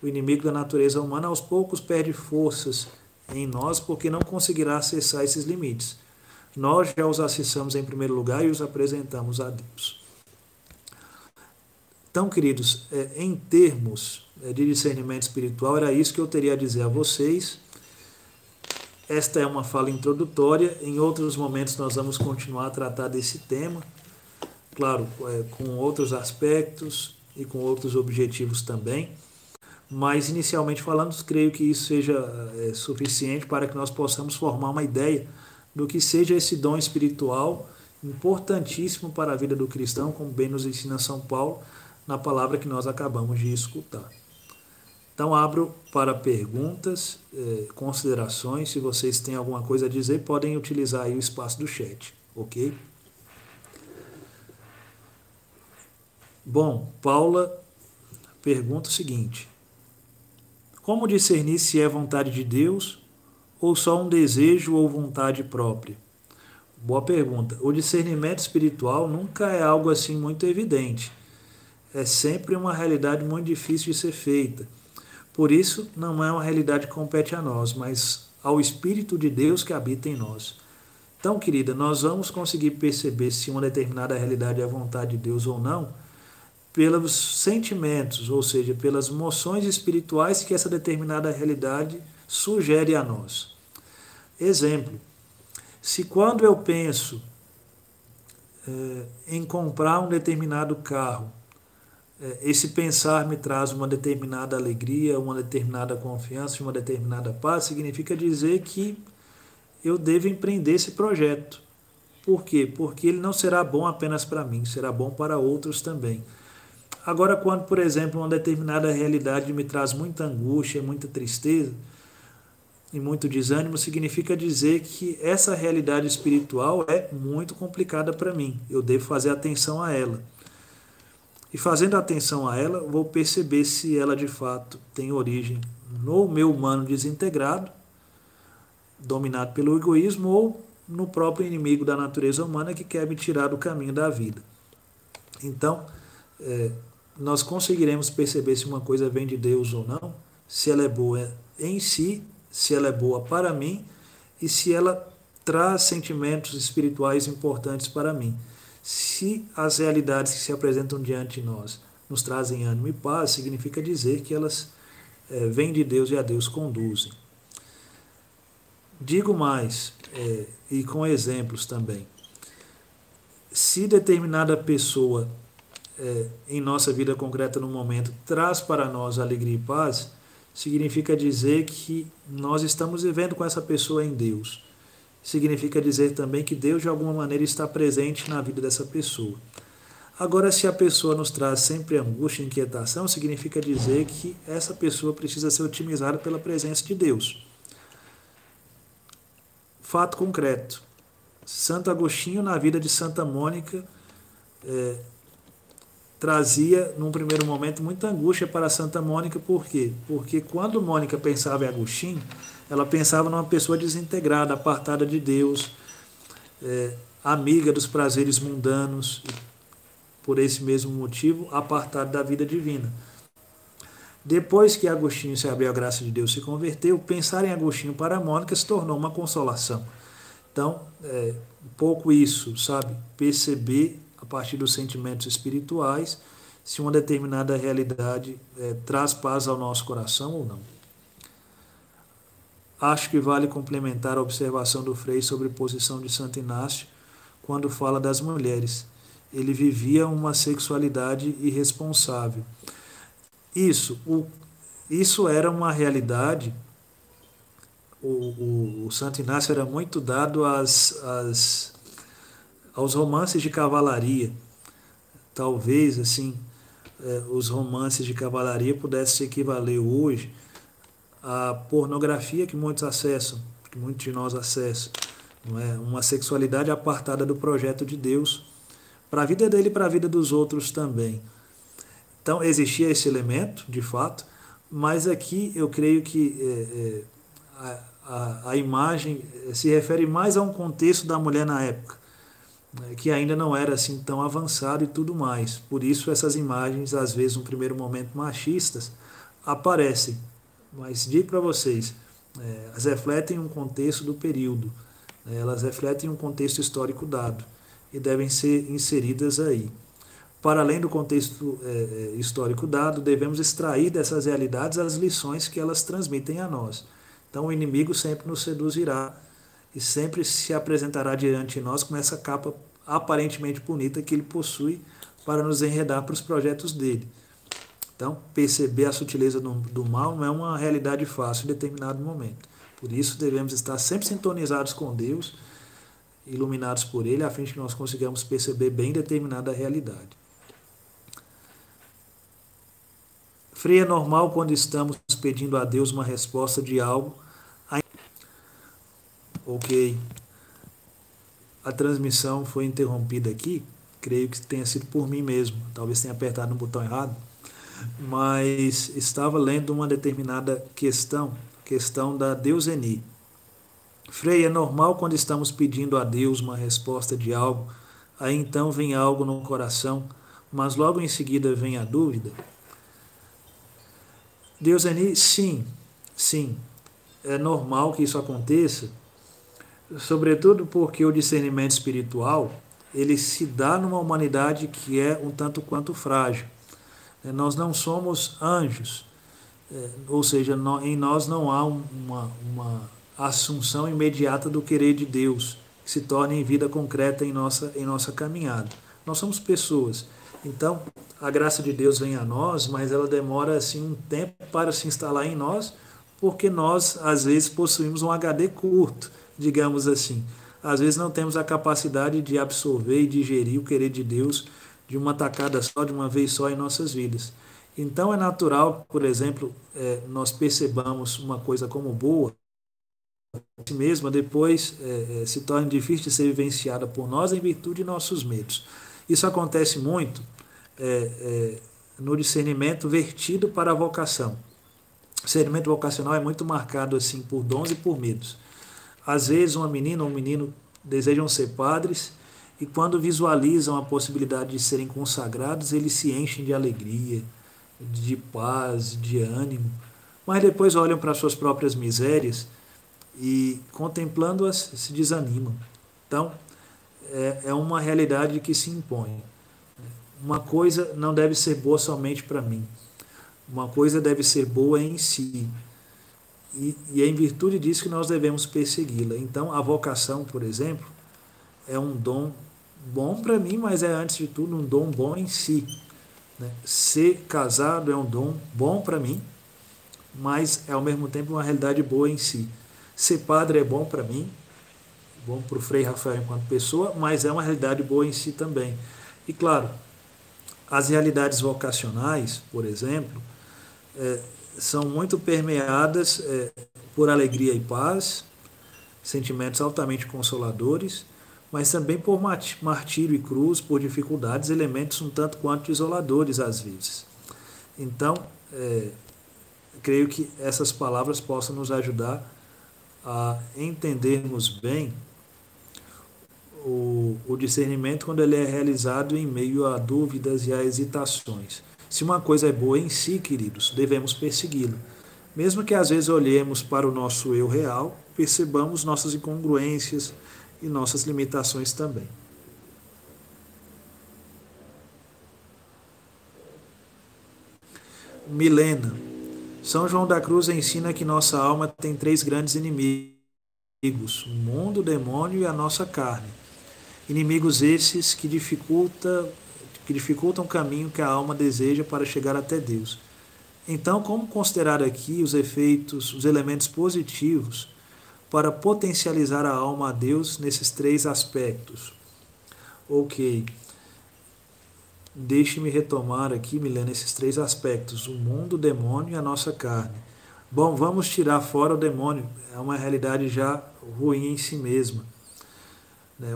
o inimigo da natureza humana aos poucos perde forças em nós porque não conseguirá acessar esses limites. Nós já os acessamos em primeiro lugar e os apresentamos a Deus. Então, queridos, em termos de discernimento espiritual, era isso que eu teria a dizer a vocês. Esta é uma fala introdutória. Em outros momentos nós vamos continuar a tratar desse tema, claro, com outros aspectos e com outros objetivos também. Mas, inicialmente falando, creio que isso seja suficiente para que nós possamos formar uma ideia do que seja esse dom espiritual importantíssimo para a vida do cristão, como bem nos ensina São Paulo, na palavra que nós acabamos de escutar. Então, abro para perguntas, considerações. Se vocês têm alguma coisa a dizer, podem utilizar aí o espaço do chat, ok? Bom, Paula pergunta o seguinte: como discernir se é vontade de Deus ou só um desejo ou vontade própria? Boa pergunta. O discernimento espiritual nunca é algo assim muito evidente. É sempre uma realidade muito difícil de ser feita. Por isso, não é uma realidade que compete a nós, mas ao Espírito de Deus que habita em nós. Então, querida, nós vamos conseguir perceber se uma determinada realidade é a vontade de Deus ou não pelos sentimentos, ou seja, pelas emoções espirituais que essa determinada realidade sugere a nós. Exemplo, se quando eu penso em comprar um determinado carro, esse pensar me traz uma determinada alegria, uma determinada confiança, uma determinada paz, significa dizer que eu devo empreender esse projeto. Por quê? Porque ele não será bom apenas para mim, será bom para outros também. Agora, quando, por exemplo, uma determinada realidade me traz muita angústia, muita tristeza e muito desânimo, significa dizer que essa realidade espiritual é muito complicada para mim. Eu devo fazer atenção a ela. E fazendo atenção a ela, vou perceber se ela de fato tem origem no meu humano desintegrado, dominado pelo egoísmo, ou no próprio inimigo da natureza humana que quer me tirar do caminho da vida. Então, nós conseguiremos perceber se uma coisa vem de Deus ou não, se ela é boa em si, se ela é boa para mim e se ela traz sentimentos espirituais importantes para mim. Se as realidades que se apresentam diante de nós nos trazem ânimo e paz, significa dizer que elas vêm de Deus e a Deus conduzem. Digo mais, e com exemplos também. Se determinada pessoa em nossa vida concreta no momento traz para nós alegria e paz, significa dizer que nós estamos vivendo com essa pessoa em Deus. Significa dizer também que Deus de alguma maneira está presente na vida dessa pessoa. Agora, se a pessoa nos traz sempre angústia e inquietação, significa dizer que essa pessoa precisa ser otimizada pela presença de Deus. Fato concreto. Santo Agostinho, na vida de Santa Mônica, trazia, num primeiro momento, muita angústia para Santa Mônica. Por quê? Porque quando Mônica pensava em Agostinho, ela pensava numa pessoa desintegrada, apartada de Deus, amiga dos prazeres mundanos, e por esse mesmo motivo, apartada da vida divina. Depois que Agostinho se abriu à graça de Deus, se converteu, pensar em Agostinho para Mônica se tornou uma consolação. Então, um pouco isso, sabe? Perceber, a partir dos sentimentos espirituais, se uma determinada realidade traz paz ao nosso coração ou não. Acho que vale complementar a observação do Frei sobre a posição de Santo Inácio quando fala das mulheres. Ele vivia uma sexualidade irresponsável. Isso era uma realidade. O Santo Inácio era muito dado aos romances de cavalaria. Talvez, assim, os romances de cavalaria pudessem se equivaler hoje à pornografia que muitos acessam, que muitos de nós acessam. Não é? Uma sexualidade apartada do projeto de Deus, para a vida dele e para a vida dos outros também. Então, existia esse elemento, de fato, mas aqui eu creio que a imagem se refere mais a um contexto da mulher na época, que ainda não era assim tão avançado e tudo mais. Por isso essas imagens, às vezes, no primeiro momento machistas, aparecem. Mas digo para vocês, elas refletem um contexto do período, elas refletem um contexto histórico dado e devem ser inseridas aí. Para além do contexto histórico dado, devemos extrair dessas realidades as lições que elas transmitem a nós. Então o inimigo sempre nos seduzirá e sempre se apresentará diante de nós com essa capa aparentemente bonita que ele possui para nos enredar para os projetos dele. Então, perceber a sutileza do mal não é uma realidade fácil em determinado momento. Por isso, devemos estar sempre sintonizados com Deus, iluminados por Ele, a fim de que nós consigamos perceber bem determinada realidade. Frei, é normal quando estamos pedindo a Deus uma resposta de algo. Ok. A transmissão foi interrompida aqui. Creio que tenha sido por mim mesmo. Talvez tenha apertado no botão errado. Mas estava lendo uma determinada questão da Deuseni. Frei, é normal quando estamos pedindo a Deus uma resposta de algo, aí então vem algo no coração, mas logo em seguida vem a dúvida? Deuseni, sim, é normal que isso aconteça, sobretudo porque o discernimento espiritual, ele se dá numa humanidade que é um tanto quanto frágil. Nós não somos anjos, ou seja, em nós não há uma assunção imediata do querer de Deus, que se torne em vida concreta em nossa caminhada. Nós somos pessoas, então a graça de Deus vem a nós, mas ela demora assim um tempo para se instalar em nós, porque nós às vezes possuímos um HD curto, digamos assim. Às vezes não temos a capacidade de absorver e digerir o querer de Deus de uma tacada só, de uma vez só em nossas vidas. Então é natural, por exemplo, nós percebamos uma coisa como boa, si mesma, depois se torna difícil de ser vivenciada por nós em virtude de nossos medos. Isso acontece muito no discernimento vertido para a vocação. O discernimento vocacional é muito marcado assim por dons e por medos. Às vezes uma menina ou um menino desejam ser padres e quando visualizam a possibilidade de serem consagrados, eles se enchem de alegria, de paz, de ânimo, mas depois olham para suas próprias misérias e, contemplando-as, se desanimam. Então, é uma realidade que se impõe. Uma coisa não deve ser boa somente para mim. Uma coisa deve ser boa em si. E é em virtude disso que nós devemos persegui-la. Então, a vocação, por exemplo, é um dom bom para mim, mas é, antes de tudo, um dom bom em si. Ser casado é um dom bom para mim, mas é ao mesmo tempo uma realidade boa em si. Ser padre é bom para mim, bom para o Frei Rafael enquanto pessoa, mas é uma realidade boa em si também. E claro, as realidades vocacionais, por exemplo, são muito permeadas por alegria e paz, sentimentos altamente consoladores, mas também por martírio e cruz, por dificuldades, elementos um tanto quanto isoladores às vezes. Então, creio que essas palavras possam nos ajudar a entendermos bem o discernimento quando ele é realizado em meio a dúvidas e a hesitações. Se uma coisa é boa em si, queridos, devemos persegui-la. Mesmo que às vezes olhemos para o nosso eu real, percebamos nossas incongruências e nossas limitações também. Milena. São João da Cruz ensina que nossa alma tem 3 grandes inimigos: o mundo, o demônio e a nossa carne. Inimigos esses que dificultam o caminho que a alma deseja para chegar até Deus. Então, como considerar aqui os efeitos, os elementos positivos para potencializar a alma a Deus nesses 3 aspectos? Ok. Deixe-me retomar aqui, Milena, esses 3 aspectos: o mundo, o demônio e a nossa carne. Bom, vamos tirar fora o demônio, é uma realidade já ruim em si mesma.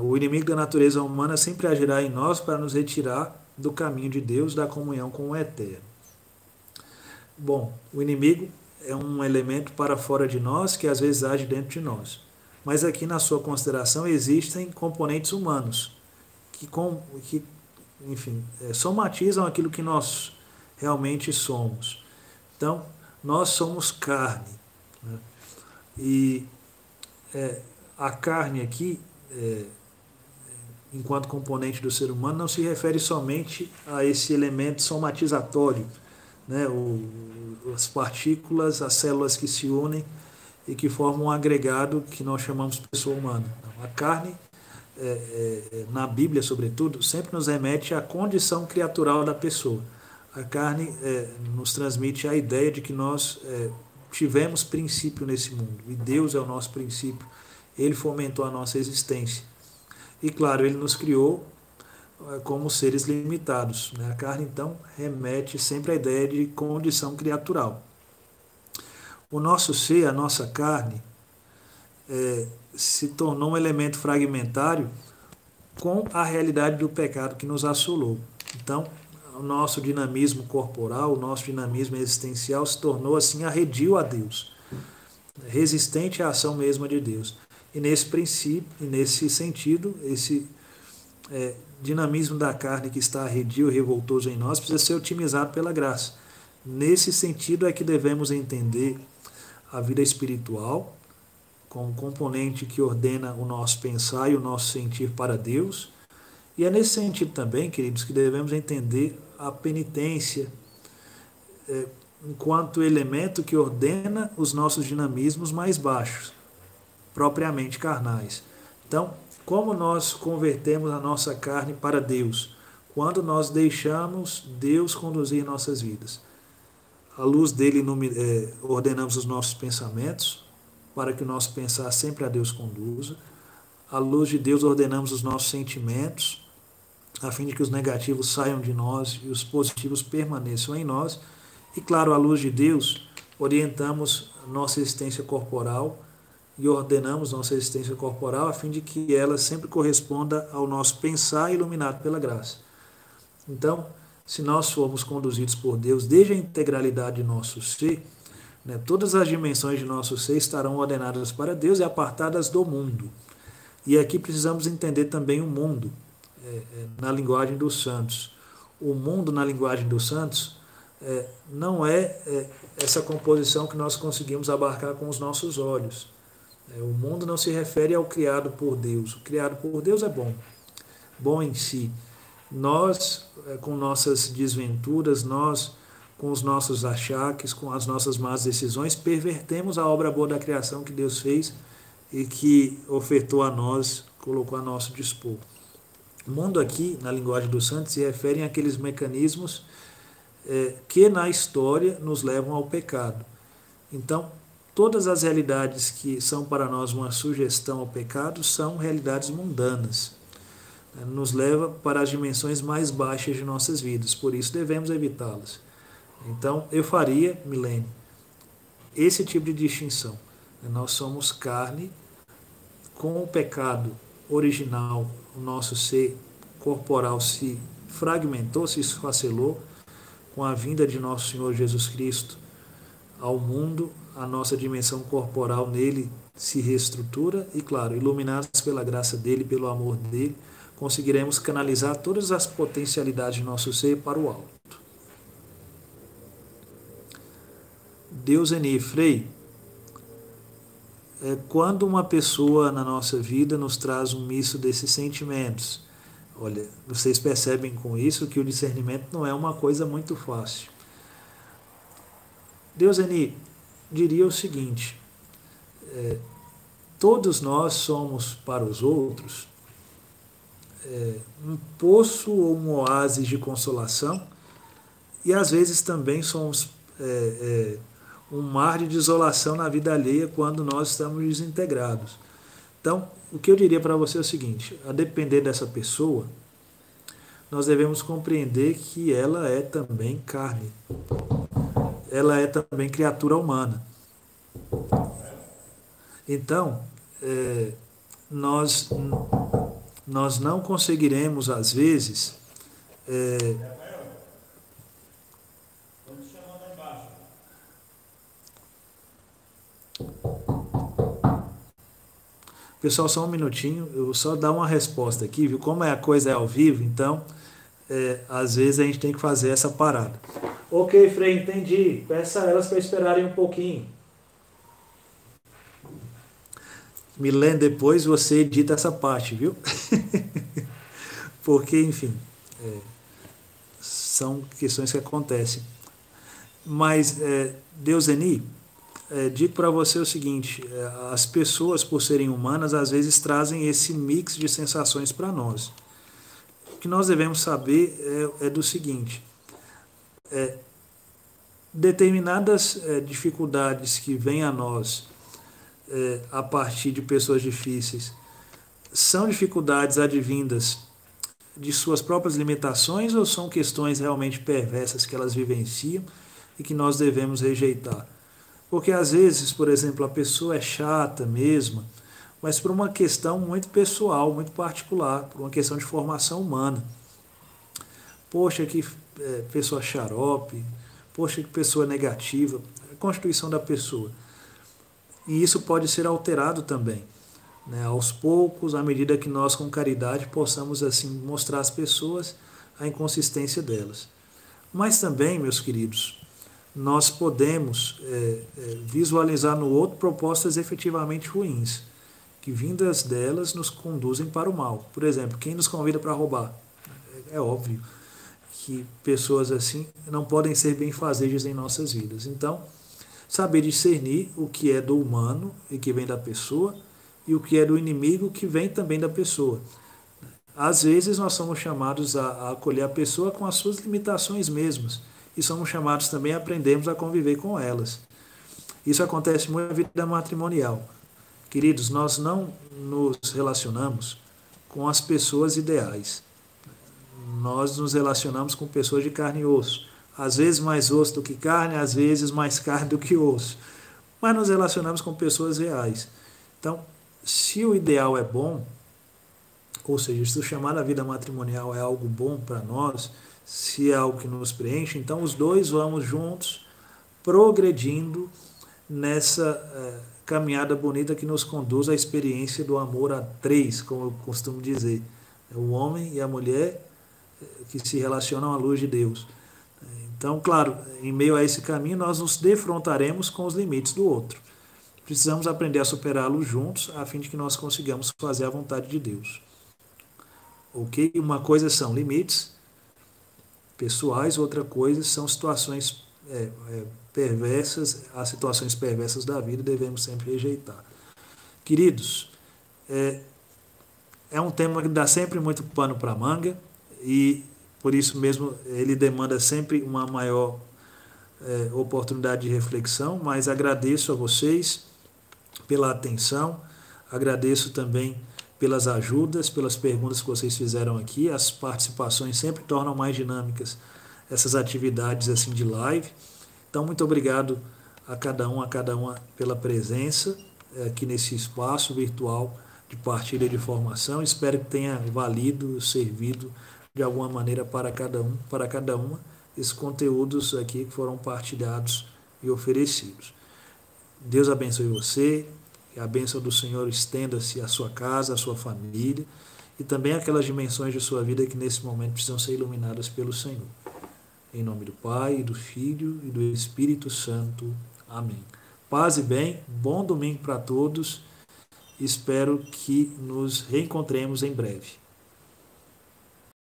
O inimigo da natureza humana sempre agirá em nós para nos retirar do caminho de Deus, da comunhão com o Eterno. Bom, o inimigo é um elemento para fora de nós que às vezes age dentro de nós. Mas aqui na sua consideração existem componentes humanos que enfim, somatizam aquilo que nós realmente somos. Então, nós somos carne. Né? E a carne aqui, enquanto componente do ser humano, não se refere somente a esse elemento somatizatório, né? As partículas, as células que se unem e que formam um agregado que nós chamamos de pessoa humana. Então, a carne, na Bíblia, sobretudo, sempre nos remete à condição criatural da pessoa. A carne nos transmite a ideia de que nós tivemos princípio nesse mundo, e Deus é o nosso princípio. Ele fomentou a nossa existência. E, claro, ele nos criou como seres limitados. Né? A carne, então, remete sempre à ideia de condição criatural. O nosso ser, a nossa carne, se tornou um elemento fragmentário com a realidade do pecado que nos assolou. Então, o nosso dinamismo corporal, o nosso dinamismo existencial se tornou assim arredio a Deus, resistente à ação mesma de Deus. E nesse princípio, e nesse sentido, esse dinamismo da carne que está arredio e revoltoso em nós precisa ser otimizado pela graça. Nesse sentido é que devemos entender a vida espiritual como componente que ordena o nosso pensar e o nosso sentir para Deus. E é nesse sentido também, queridos, que devemos entender a penitência enquanto elemento que ordena os nossos dinamismos mais baixos, propriamente carnais. Então, como nós convertemos a nossa carne para Deus? Quando nós deixamos Deus conduzir nossas vidas. À luz dele, ordenamos os nossos pensamentos, para que o nosso pensar sempre a Deus conduza. À luz de Deus, ordenamos os nossos sentimentos, a fim de que os negativos saiam de nós e os positivos permaneçam em nós. E, claro, à luz de Deus, orientamos nossa existência corporal e ordenamos nossa existência corporal a fim de que ela sempre corresponda ao nosso pensar iluminado pela graça. Então, se nós formos conduzidos por Deus desde a integralidade de nosso ser, né, todas as dimensões de nosso ser estarão ordenadas para Deus e apartadas do mundo. E aqui precisamos entender também o mundo, na linguagem dos santos. O mundo, na linguagem dos santos, não é essa composição que nós conseguimos abarcar com os nossos olhos. O mundo não se refere ao criado por Deus. O criado por Deus é bom em si. Nós, com nossas desventuras, nós, com os nossos achaques, com as nossas más decisões, pervertemos a obra boa da criação que Deus fez e que ofertou a nós, colocou a nosso dispor. O mundo aqui, na linguagem dos santos, se refere àqueles mecanismos que na história nos levam ao pecado. Então, todas as realidades que são para nós uma sugestão ao pecado são realidades mundanas. Nos leva para as dimensões mais baixas de nossas vidas, por isso devemos evitá-las. Então, eu faria, Milene, esse tipo de distinção. Nós somos carne com o pecado original, o nosso ser corporal se fragmentou, se esfacelou, com a vinda de nosso Senhor Jesus Cristo ao mundo, a nossa dimensão corporal nele se reestrutura e, claro, iluminados pela graça dele, pelo amor dele, conseguiremos canalizar todas as potencialidades de nosso ser para o alto. Deus Eni Frei, quando uma pessoa na nossa vida nos traz um misto desses sentimentos, olha, vocês percebem com isso que o discernimento não é uma coisa muito fácil. Deus Eni diria o seguinte, todos nós somos para os outros um poço ou um oásis de consolação e às vezes também somos um mar de desolação na vida alheia quando nós estamos desintegrados. Então, o que eu diria para você é o seguinte, a depender dessa pessoa, nós devemos compreender que ela é também carne. Ela é também criatura humana. Então, nós não conseguiremos, às vezes, pessoal, só um minutinho, eu vou só dar uma resposta aqui, viu? Como a coisa é ao vivo, então, às vezes a gente tem que fazer essa parada. Ok, Frei, entendi. Peça a elas para esperarem um pouquinho. Milene, depois você edita essa parte, viu? Porque, enfim, são questões que acontecem. Mas, Deus Eni, digo para você o seguinte, as pessoas, por serem humanas, às vezes trazem esse mix de sensações para nós. O que nós devemos saber é do seguinte, determinadas dificuldades que vêm a nós a partir de pessoas difíceis são dificuldades advindas de suas próprias limitações ou são questões realmente perversas que elas vivenciam e que nós devemos rejeitar? Porque às vezes, por exemplo, a pessoa é chata mesmo, mas por uma questão muito pessoal, muito particular, por uma questão de formação humana. Poxa, que pessoa xarope, poxa, que pessoa negativa, a constituição da pessoa. E isso pode ser alterado também, né? Aos poucos, à medida que nós, com caridade, possamos assim mostrar às pessoas a inconsistência delas. Mas também, meus queridos, nós podemos visualizar no outro propostas efetivamente ruins, que vindas delas nos conduzem para o mal. Por exemplo, quem nos convida para roubar? É óbvio que pessoas assim não podem ser benfazejos em nossas vidas. Então, saber discernir o que é do humano e que vem da pessoa e o que é do inimigo que vem também da pessoa. Às vezes nós somos chamados a acolher a pessoa com as suas limitações mesmas e somos chamados também a aprendermos a conviver com elas. Isso acontece muito na vida matrimonial. Queridos, nós não nos relacionamos com as pessoas ideais. Nós nos relacionamos com pessoas de carne e osso. Às vezes mais osso do que carne, às vezes mais carne do que osso. Mas nos relacionamos com pessoas reais. Então, se o ideal é bom, ou seja, se o chamar a vida matrimonial é algo bom para nós, se é algo que nos preenche, então os dois vamos juntos progredindo nessa caminhada bonita que nos conduz à experiência do amor a três, como eu costumo dizer. O homem e a mulher que se relacionam à luz de Deus. Então, claro, em meio a esse caminho, nós nos defrontaremos com os limites do outro. Precisamos aprender a superá-los juntos, a fim de que nós consigamos fazer a vontade de Deus. Ok? Uma coisa são limites pessoais, outra coisa são situações perversas, as situações perversas da vida devemos sempre rejeitar. Queridos, é um tema que dá sempre muito pano para manga e por isso mesmo ele demanda sempre uma maior oportunidade de reflexão, mas agradeço a vocês pela atenção, agradeço também pelas ajudas, pelas perguntas que vocês fizeram aqui, as participações sempre tornam mais dinâmicas essas atividades assim de live. Então, muito obrigado a cada uma pela presença aqui nesse espaço virtual de partilha de formação. Espero que tenha valido, servido de alguma maneira para cada uma, esses conteúdos aqui que foram partilhados e oferecidos. Deus abençoe você, que a bênção do Senhor estenda-se à sua casa, à sua família, e também aquelas dimensões de sua vida que nesse momento precisam ser iluminadas pelo Senhor. Em nome do Pai, do Filho e do Espírito Santo. Amém. Paz e bem, bom domingo para todos. Espero que nos reencontremos em breve.